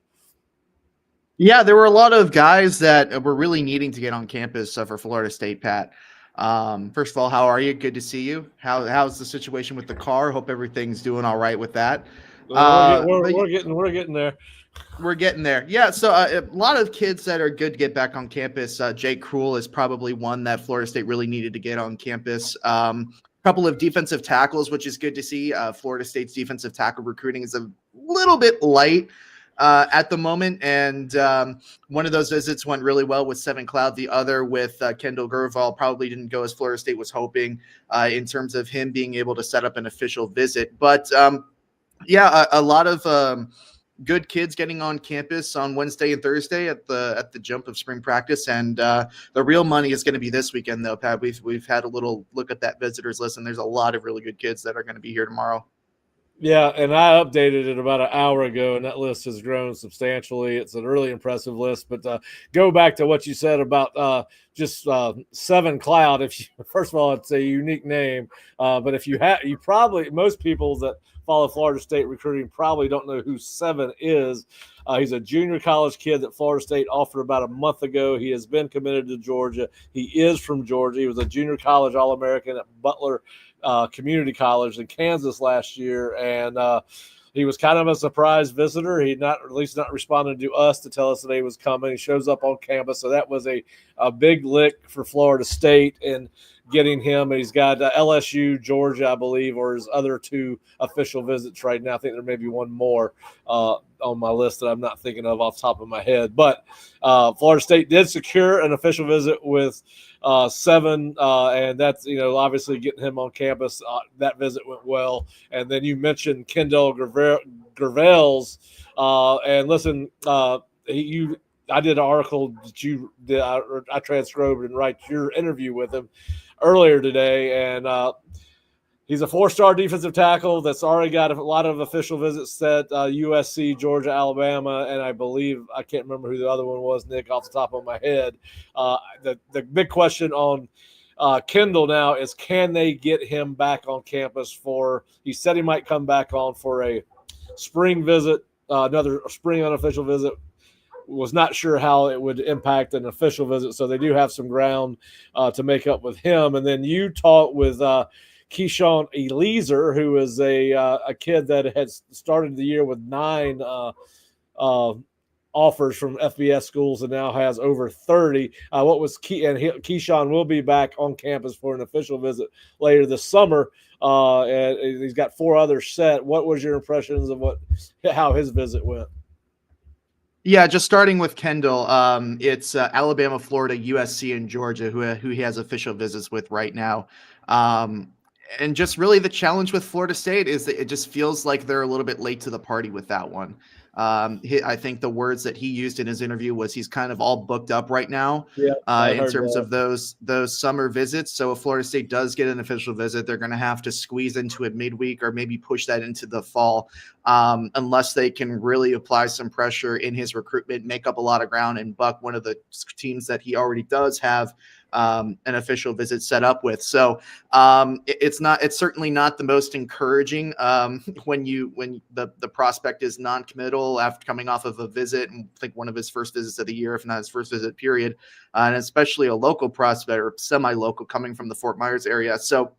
Yeah, there were a lot of guys that were really needing to get on campus for Florida State, Pat. First of all, how are you? Good to see you. How's the situation with the car? Hope everything's doing all right with that. We're getting there. We're getting there. Yeah, so a lot of kids that are good to get back on campus. Jake Krull is probably one that Florida State really needed to get on campus. A couple of defensive tackles, which is good to see. Florida State's defensive tackle recruiting is a little bit light at the moment, and one of those visits went really well with Seven Cloud. The other with Kendall Gerval probably didn't go as Florida State was hoping in terms of him being able to set up an official visit. But, a lot of good kids getting on campus on Wednesday and Thursday at the jump of spring practice, and the real money is going to be this weekend, though, Pat. We've had a little look at that visitors list, and there's a lot of really good kids that are going to be here tomorrow. Yeah, and I updated it about an hour ago, and that list has grown substantially. It's a really impressive list. But go back to what you said about just Seven Cloud. First of all, it's a unique name, but if you probably most people that follow Florida State recruiting probably don't know who Seven is. He's a junior college kid that Florida State offered about a month ago. He has been committed to Georgia. He is from Georgia. He was a junior college All-American at Butler Community College in Kansas last year, and he was kind of a surprise visitor. He at least not responded to us to tell us that he was coming. He shows up on campus, so that was a big lick for Florida State and getting him. And he's got LSU, Georgia, I believe, or his other two official visits right now. I think there may be one more on my list that I'm not thinking of off the top of my head. But Florida State did secure an official visit with Seven, and that's, obviously getting him on campus. That visit went well. And then you mentioned Kendall Gravel's, and listen, I did an article that you did. I transcribed and write your interview with him earlier today, and he's a four-star defensive tackle that's already got a lot of official visits set, USC, Georgia, Alabama, and I believe – I can't remember who the other one was, Nick, off the top of my head. The big question on Kendall now is, can they get him back on campus for – he said he might come back on for a spring visit, another spring unofficial visit. Was not sure how it would impact an official visit, so they do have some ground to make up with him. And then you talked with Keyshawn Eliezer, who is a kid that had started the year with 9 offers from FBS schools and now has over 30. Keyshawn will be back on campus for an official visit later this summer, and he's got 4 others set. What was your impressions of how his visit went? Yeah, just starting with Kendall, it's Alabama, Florida, USC, and Georgia who he has official visits with right now. And just really the challenge with Florida State is that it just feels like they're a little bit late to the party with that one. I think the words that he used in his interview was he's kind of all booked up right now in terms of those summer visits. So if Florida State does get an official visit, they're going to have to squeeze into it midweek or maybe push that into the fall, unless they can really apply some pressure in his recruitment, make up a lot of ground, and buck one of the teams that he already does have an official visit set up with. So it's certainly not the most encouraging when the prospect is non-committal after coming off of a visit, and I think one of his first visits of the year, if not his first visit period, and especially a local prospect or semi-local coming from the Fort Myers area. So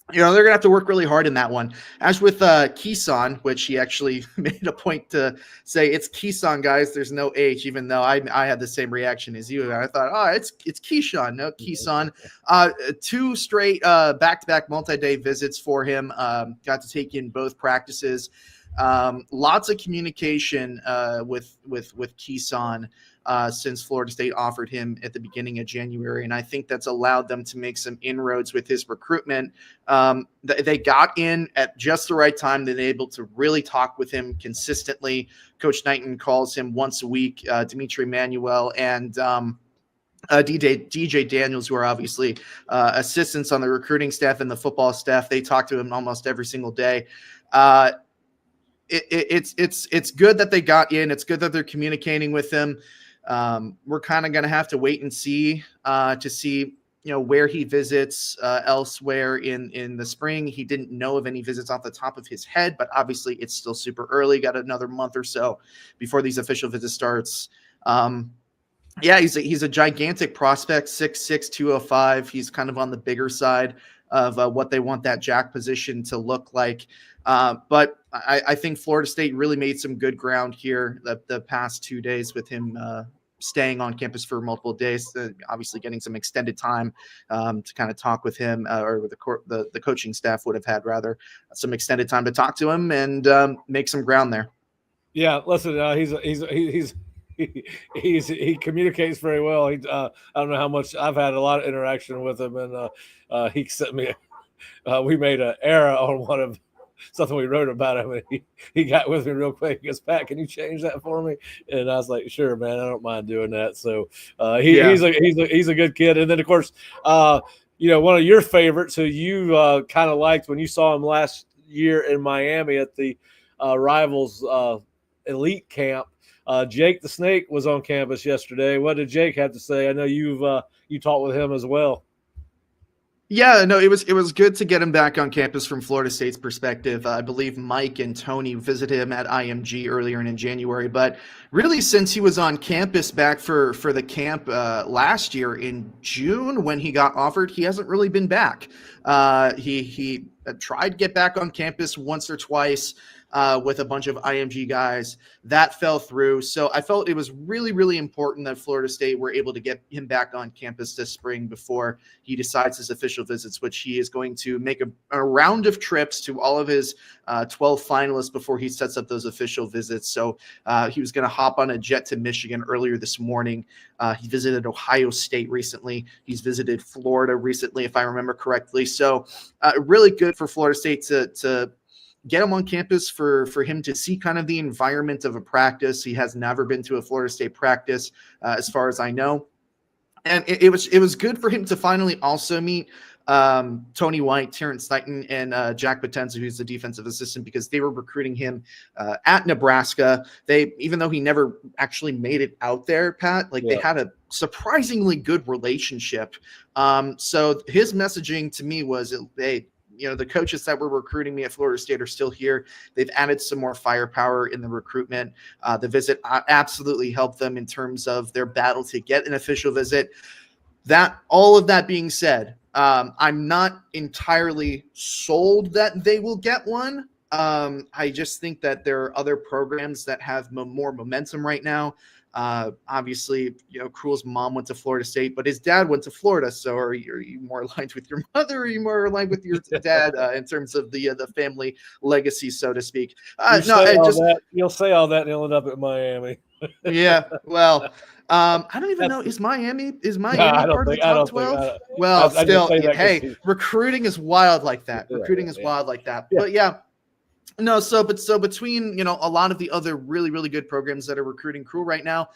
they're going to have to work really hard in that one. As with Keeson, which he actually made a point to say, it's Keeson, guys. There's no H, even though I had the same reaction as you. And I thought, it's Keyshawn, no Keeson. 2 straight back-to-back multi-day visits for him. Got to take in both practices. Lots of communication with Keeson since Florida State offered him at the beginning of January. And I think that's allowed them to make some inroads with his recruitment. They got in at just the right time. They're able to really talk with him consistently. Coach Knighton calls him once a week, Dimitri Manuel and DJ Daniels, who are obviously assistants on the recruiting staff and the football staff. They talk to him almost every single day. It's good that they got in. It's good that they're communicating with him. We're kind of going to have to wait and see to see where he visits elsewhere in the spring. He didn't know of any visits off the top of his head, but obviously it's still super early. Got another month or so before these official visits starts. He's a gigantic prospect, 6'6", 205. He's kind of on the bigger side of what they want that jack position to look like. But I think Florida State really made some good ground here the past 2 days with him staying on campus for multiple days, obviously getting some extended time to kind of talk with him, or the coaching staff would have had rather some extended time to talk to him and make some ground there. Yeah, listen, he communicates very well. I don't know how much I've had a lot of interaction with him, and he sent me. We made an error on one of something we wrote about him, and he got with me real quick. He goes, "Pat, can you change that for me?" And I was like, "Sure, man, I don't mind doing that." So he's a good kid. And then of course, one of your favorites who you kind of liked when you saw him last year in Miami at the Rivals Elite Camp. Jake the Snake was on campus yesterday. What did Jake have to say? I know you talked with him as well. Yeah, no, it was good to get him back on campus from Florida State's perspective. I believe Mike and Tony visited him at IMG earlier in January, but really since he was on campus back for the camp last year in June when he got offered, he hasn't really been back. He tried to get back on campus once or twice with a bunch of IMG guys. That fell through. So I felt it was really, really important that Florida State were able to get him back on campus this spring before he decides his official visits, which he is going to make a round of trips to all of his 12 finalists before he sets up those official visits. So he was going to hop on a jet to Michigan earlier this morning. He visited Ohio State recently. He's visited Florida recently, if I remember correctly. So really good for Florida State to get him on campus for him to see kind of the environment of a practice. He has never been to a Florida State practice as far as I know. And it was good for him to finally also meet Tony White, Terrence Knighton, and Jack Potenza, who's the defensive assistant, because they were recruiting him at Nebraska. Even though he never actually made it out there, Pat, they had a surprisingly good relationship. So his messaging to me was, hey, the coaches that were recruiting me at Florida State are still here. They've added some more firepower in the recruitment. The visit absolutely helped them in terms of their battle to get an official visit. All of that being said, I'm not entirely sold that they will get one. I just think that there are other programs that have more momentum right now. Obviously, Cruel's mom went to Florida State, but his dad went to Florida. So are you more aligned with your mother, or are you more aligned with your dad in terms of the family legacy, so to speak? You'll say all that and you'll end up at Miami. Yeah, well, I don't even know. Is Miami part of the top 12? Well, still, hey, recruiting is wild like that. Recruiting is wild like that. But yeah. No, so between a lot of the other really really good programs that are recruiting Cruel right now,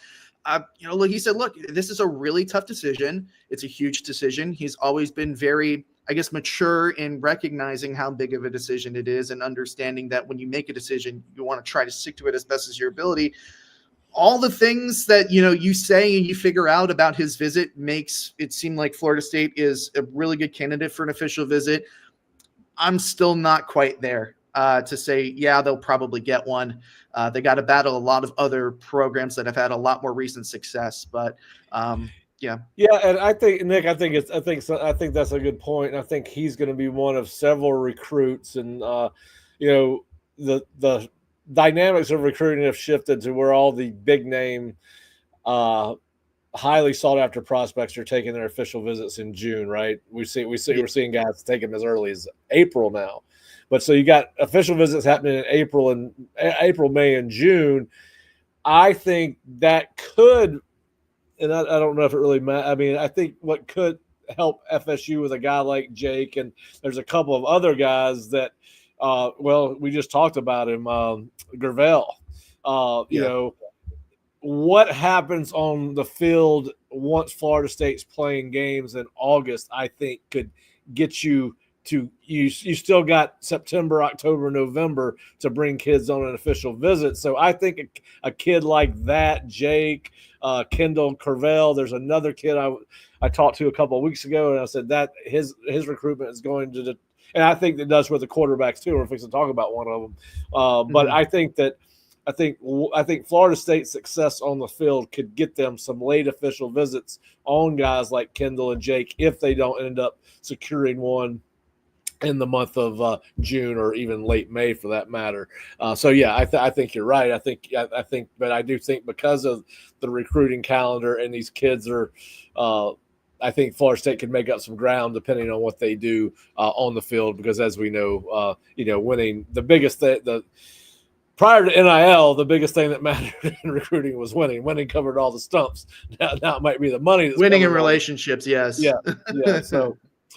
look, he said, look, this is a really tough decision. It's a huge decision. He's always been very, I guess, mature in recognizing how big of a decision it is and understanding that when you make a decision, you want to try to stick to it as best as your ability. All the things that you say and you figure out about his visit makes it seem like Florida State is a really good candidate for an official visit. I'm still not quite there to say, yeah, they'll probably get one. They got to battle a lot of other programs that have had a lot more recent success, but yeah. Yeah, and I think Nick, I think that's a good point. And I think he's going to be one of several recruits, and the dynamics of recruiting have shifted to where all the big name, highly sought after prospects are taking their official visits in June. Right? We're seeing guys take them as early as April now. But so you got official visits happening in April, May, and June. I think that could, and I don't know if it really matters. I mean, I think what could help FSU with a guy like Jake, and there's a couple of other guys that, we just talked about him, Gravel. What happens on the field once Florida State's playing games in August, I think could get you to you still got September, October, November to bring kids on an official visit. So I think a kid like that, Jake, Kendall Curvell, there's another kid I talked to a couple of weeks ago, and I said that his recruitment is going to, and I think it does with the quarterbacks too. We're fixing to talk about one of them, but I think Florida State's success on the field could get them some late official visits on guys like Kendall and Jake if they don't end up securing one in the month of June or even late May for that matter. So yeah, I think you're right. I think, but I do think because of the recruiting calendar and these kids are, I think Florida State can make up some ground depending on what they do on the field. Because as we know, winning the biggest thing, prior to NIL, the biggest thing that mattered in recruiting was winning. Winning covered all the stumps. Now it might be the money. That's winning in relationships, yes. Yeah.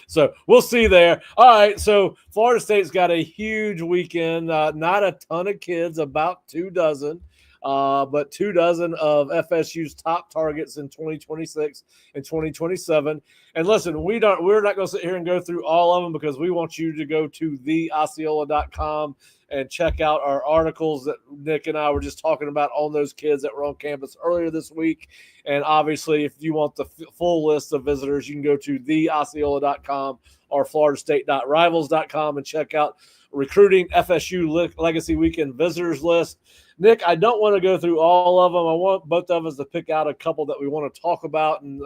So we'll see there. All right, so Florida State's got a huge weekend. Not a ton of kids, about 24, but 24 of FSU's top targets in 2026 and 2027. And listen, we're not going to sit here and go through all of them because we want you to go to theosceola.com and check out our articles that Nick and I were just talking about on those kids that were on campus earlier this week. And obviously, if you want the full list of visitors, you can go to theosceola.com or floridastate.rivals.com and check out recruiting FSU Legacy Weekend visitors list. Nick, I don't want to go through all of them. I want both of us to pick out a couple that we want to talk about. And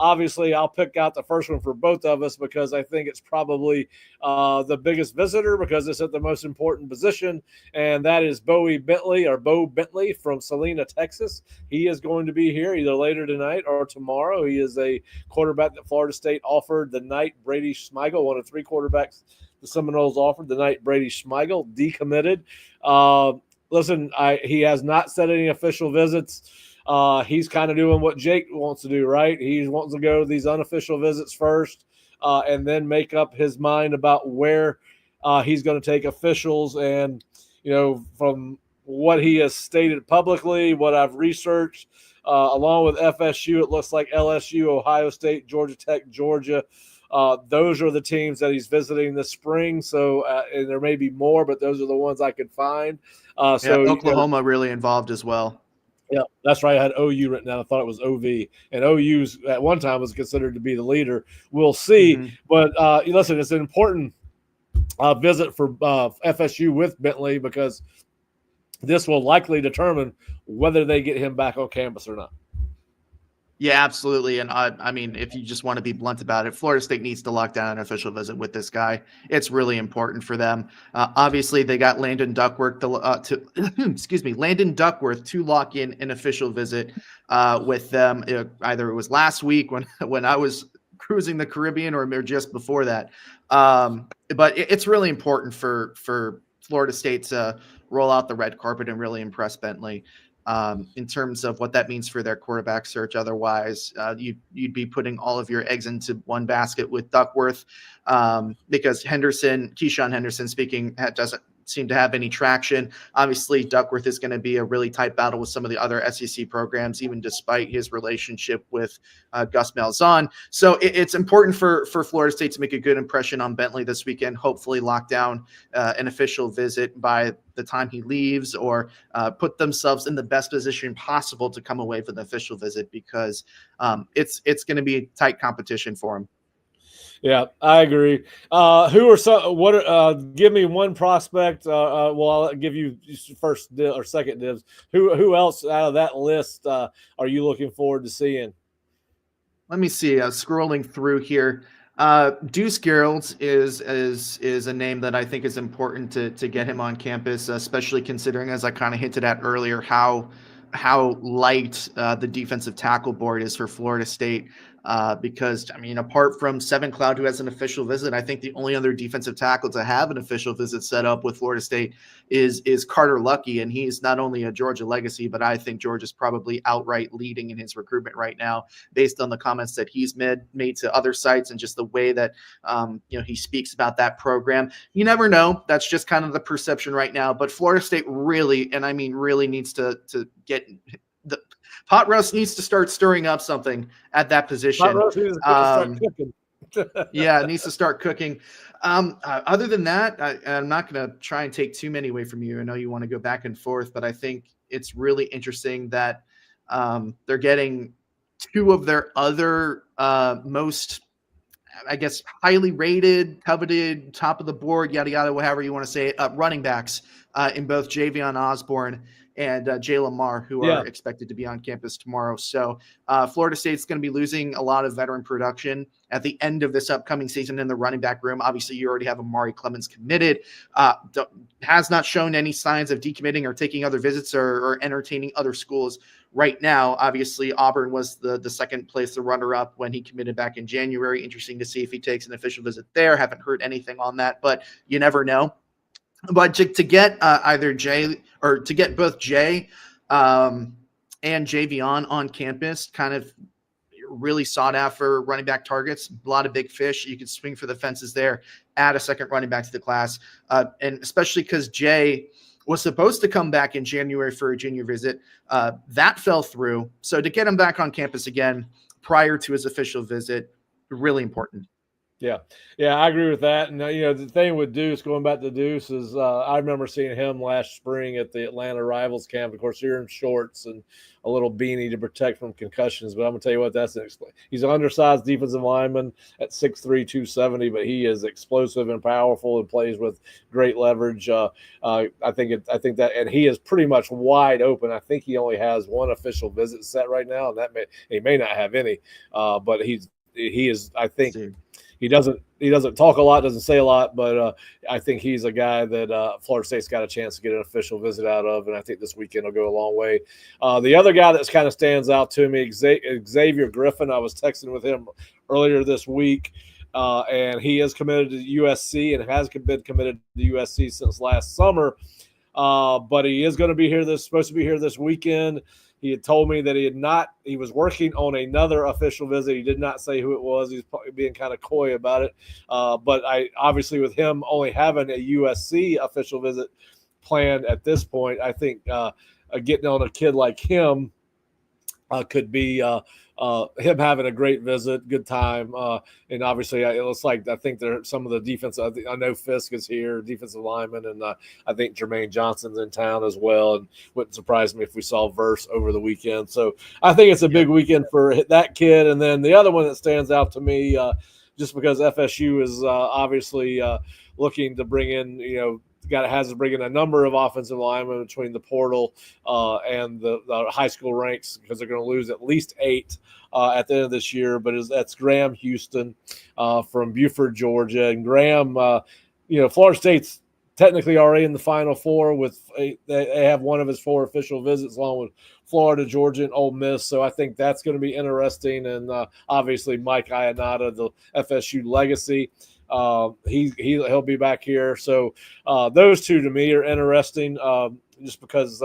obviously, I'll pick out the first one for both of us because I think it's probably the biggest visitor because it's at the most important position, and that is Bo Bentley from Salina, Texas. He is going to be here either later tonight or tomorrow. He is a quarterback that Florida State offered the night Brady Schmeigel, one of three quarterbacks the Seminoles offered the night Brady Schmeigel decommitted. Listen, he has not set any official visits. He's kind of doing what Jake wants to do, right? He wants to go to these unofficial visits first and then make up his mind about where he's going to take officials. And, from what he has stated publicly, what I've researched, along with FSU, it looks like LSU, Ohio State, Georgia Tech, Georgia. Those are the teams that he's visiting this spring. So, and there may be more, but those are the ones I could find. Oklahoma really involved as well. Yeah, that's right. I had OU written down. I thought it was OV. And OU's at one time was considered to be the leader. We'll see. Mm-hmm. But listen, it's an important visit for FSU with Bentley because this will likely determine whether they get him back on campus or not. Yeah, absolutely. And I mean, if you just want to be blunt about it, Florida State needs to lock down an official visit with this guy. It's really important for them. Obviously, they got Landon Duckworth to lock in an official visit with them. Either it was last week when I was cruising the Caribbean or just before that. But it's really important for Florida State to roll out the red carpet and really impress Bentley. In terms of what that means for their quarterback search. Otherwise, you'd be putting all of your eggs into one basket with Duckworth because Keyshawn Henderson seem to have any traction. Obviously, Duckworth is going to be a really tight battle with some of the other SEC programs, even despite his relationship with Gus Malzahn. So it's important for Florida State to make a good impression on Bentley this weekend, hopefully lock down an official visit by the time he leaves, or put themselves in the best position possible to come away for the official visit, because it's going to be a tight competition for him. Yeah, I agree. Who are some? What? Give me one prospect. Well, I'll give you first or second dibs. Who else out of that list are you looking forward to seeing? Let me see. Scrolling through here, Deuce Gerald is a name that I think is important to get him on campus, especially considering, as I kind of hinted at earlier, how light the defensive tackle board is for Florida State. Because, I mean, apart from Seven Cloud, who has an official visit, I think the only other defensive tackle to have an official visit set up with Florida State is Carter Lucky. And he's not only a Georgia legacy, but I think Georgia's probably outright leading in his recruitment right now, based on the comments that he's made to other sites and just the way that, he speaks about that program. You never know. That's just kind of the perception right now. But Florida State really, and I mean really, needs to get the – Hot Russ needs to start stirring up something at that position. Hot Russ needs to start cooking. Yeah, it needs to start cooking. Other than that, I'm not going to try and take too many away from you. I know you want to go back and forth, but I think it's really interesting that they're getting two of their other most, I guess, highly rated, coveted, top of the board, yada, yada, however you want to say it, running backs in both Javion Osborne and Jalen Marr, who are expected to be on campus tomorrow. So Florida State's going to be losing a lot of veteran production at the end of this upcoming season in the running back room. Obviously, you already have Amari Clemens committed, has not shown any signs of decommitting or taking other visits or entertaining other schools right now. Obviously, Auburn was the second place, the runner-up, when he committed back in January. Interesting to see if he takes an official visit there. Haven't heard anything on that, but you never know. But to get either Jay, or to get both Jay and Javion on campus, kind of really sought after running back targets, a lot of big fish. You can swing for the fences there, add a second running back to the class. And especially because Jay was supposed to come back in January for a junior visit. That fell through. So to get him back on campus again prior to his official visit, really important. Yeah, I agree with that. And, the thing with Deuce, going back to Deuce, is I remember seeing him last spring at the Atlanta Rivals camp. Of course, here in shorts and a little beanie to protect from concussions. But I'm going to tell you what, he's an undersized defensive lineman at 6'3", 270, but he is explosive and powerful and plays with great leverage. I think that, and he is pretty much wide open. I think he only has one official visit set right now, and he may not have any. But he is, I think. He doesn't talk a lot, doesn't say a lot, but I think he's a guy that Florida State's got a chance to get an official visit out of, and I think this weekend will go a long way. The other guy that's kind of stands out to me, Xavier Griffin. I was texting with him earlier this week, and he is committed to USC and has been committed to USC since last summer. But he is going to be here. Supposed to be here this weekend. He had told me that he was working on another official visit. He did not say who it was. He's being kind of coy about it. But obviously with him only having a USC official visit planned at this point, I think getting on a kid like him could be him having a great visit, good time. And obviously it looks like, I think there are some of the defense. I know Fisk is here, defensive lineman, and I think Jermaine Johnson's in town as well. And wouldn't surprise me if we saw Verse over the weekend. So I think it's a big weekend for that kid. And then the other one that stands out to me, just because FSU is obviously looking to bring in, has to bring in a number of offensive linemen between the portal and the high school ranks, because they're going to lose at least 8 at the end of this year. But that's Graham Houston from Buford, Georgia. And Graham, Florida State's technically already in the Final Four they have one of his 4 official visits, along with Florida, Georgia, and Ole Miss. So I think that's going to be interesting. And obviously Mike Ionata, the FSU legacy, he'll be back here. So those two to me are interesting, just because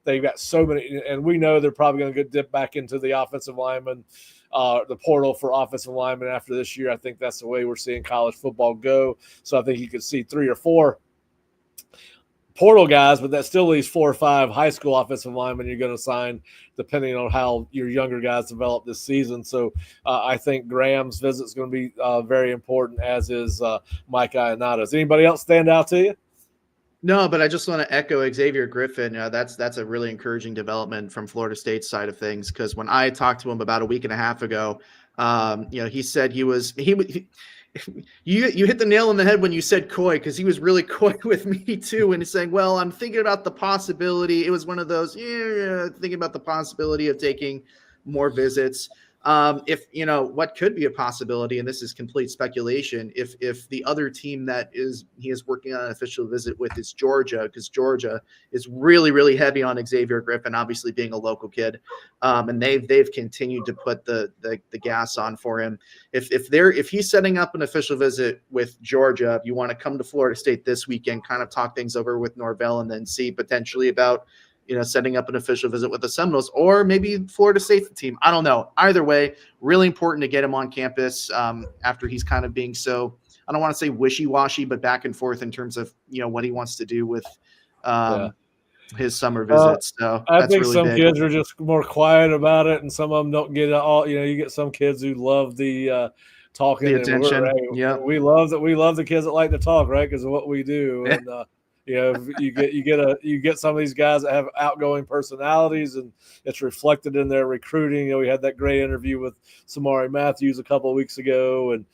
they've got so many, and we know they're probably going to dip back into the offensive lineman, the portal for offensive linemen after this year. I think that's the way we're seeing college football go. So I think you could see 3 or 4 portal guys, but that still leaves 4 or 5 high school offensive linemen you're going to sign, depending on how your younger guys develop this season. So I think Graham's visit is going to be very important, as is Mike Ionato's. Anybody else stand out to you? No, but I just want to echo Xavier Griffin. That's a really encouraging development from Florida State's side of things, because when I talked to him about a week and a half ago, he said you hit the nail on the head when you said coy, because he was really coy with me too, and he's saying, well, I'm thinking about the possibility. It was one of those, thinking about the possibility of taking more visits. If what could be a possibility, and this is complete speculation, if the other team that he is working on an official visit with is Georgia, because Georgia is really, really heavy on Xavier Griffin, obviously being a local kid, and they've continued to put the gas on for him. If he's setting up an official visit with Georgia, if you want to come to Florida State this weekend, kind of talk things over with Norvell, and then see potentially about setting up an official visit with the Seminoles, or maybe Florida State's the team. I don't know. Either way, really important to get him on campus after he's kind of being so, I don't want to say wishy-washy, but back and forth in terms of, what he wants to do with his summer visits. So I think really some kids are just more quiet about it, and some of them don't get it all. You get some kids who love the talking, the attention. Yeah, we love the kids that like to talk, right? Because of what we do. And you get some of these guys that have outgoing personalities, and it's reflected in their recruiting. We had that great interview with Samari Matthews a couple of weeks ago, and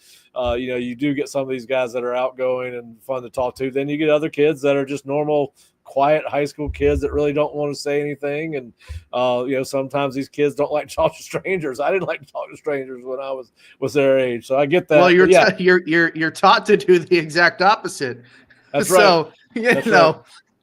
you do get some of these guys that are outgoing and fun to talk to. Then you get other kids that are just normal, quiet high school kids that really don't want to say anything. And sometimes these kids don't like to talk to strangers. I didn't like to talk to strangers when I was their age, so I get that. Well, you're taught to do the exact opposite. That's right. So,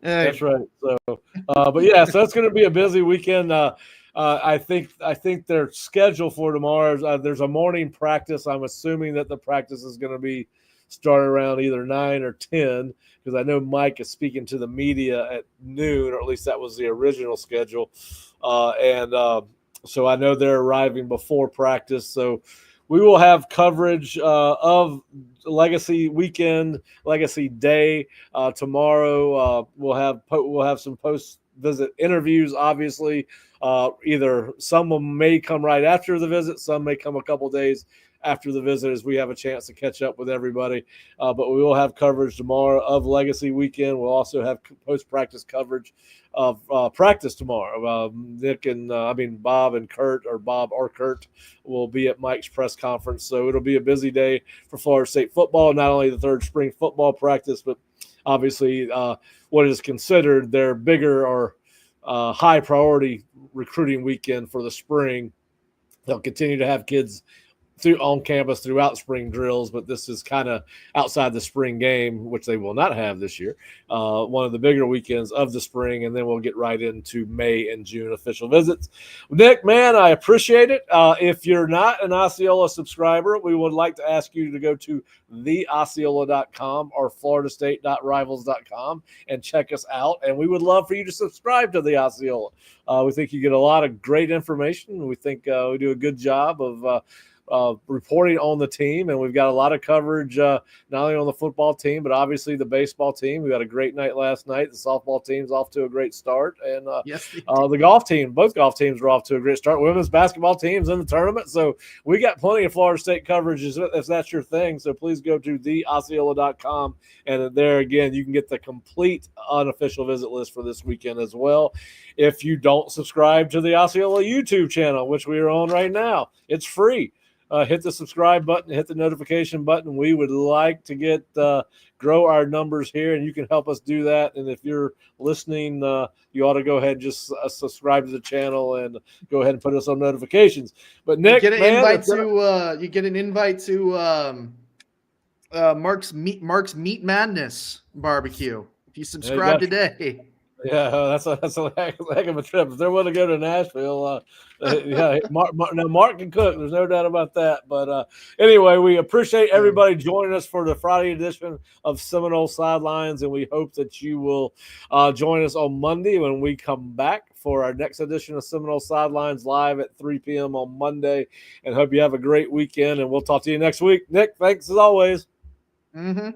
That's right. So, so it's going to be a busy weekend. I think their schedule for tomorrow is there's a morning practice. I'm assuming that the practice is going to be starting around either 9 or 10, because I know Mike is speaking to the media at noon, or at least that was the original schedule. So I know they're arriving before practice. So we will have coverage of Legacy Weekend, Legacy Day tomorrow. We'll have some post-visit interviews. Obviously, either some may come right after the visit, some may come a couple days after the visit, as we have a chance to catch up with everybody. But we will have coverage tomorrow of Legacy Weekend. We'll also have post-practice coverage of practice tomorrow. Bob or Kurt will be at Mike's press conference. So it'll be a busy day for Florida State football, not only the third spring football practice, but obviously what is considered their bigger or high priority recruiting weekend for the spring. They'll continue to have kids on campus throughout spring drills, but this is kind of outside the spring game, which they will not have this year. One of the bigger weekends of the spring, and then we'll get right into May and June official visits. Nick, man, I appreciate it. If you're not an Osceola subscriber, we would like to ask you to go to theosceola.com or floridastate.rivals.com and check us out. And we would love for you to subscribe to the Osceola. We think you get a lot of great information. We think we do a good job of reporting on the team, and we've got a lot of coverage not only on the football team, but obviously the baseball team. We had a great night last night. The softball team's off to a great start, and the golf team, both golf teams are off to a great start. Women's basketball team's in the tournament, so we got plenty of Florida State coverage if that's your thing. So please go to theosceola.com, and there again you can get the complete unofficial visit list for this weekend as well. If you don't subscribe to the Osceola YouTube channel, which we are on right now, it's free. Hit the subscribe button, hit the notification button. We would like to grow our numbers here, and you can help us do that. And if you're listening, you ought to go ahead and just subscribe to the channel and go ahead and put us on notifications. But Nick, you get an invite to Mark's Meat Madness barbecue if you subscribe today. Yeah, that's a heck of a trip. If they're willing to go to Nashville, Mark can cook. There's no doubt about that. But anyway, we appreciate everybody joining us for the Friday edition of Seminoles Sidelines, and we hope that you will join us on Monday when we come back for our next edition of Seminoles Sidelines live at 3 p.m. on Monday. And hope you have a great weekend, and we'll talk to you next week. Nick, thanks as always. Mm-hmm.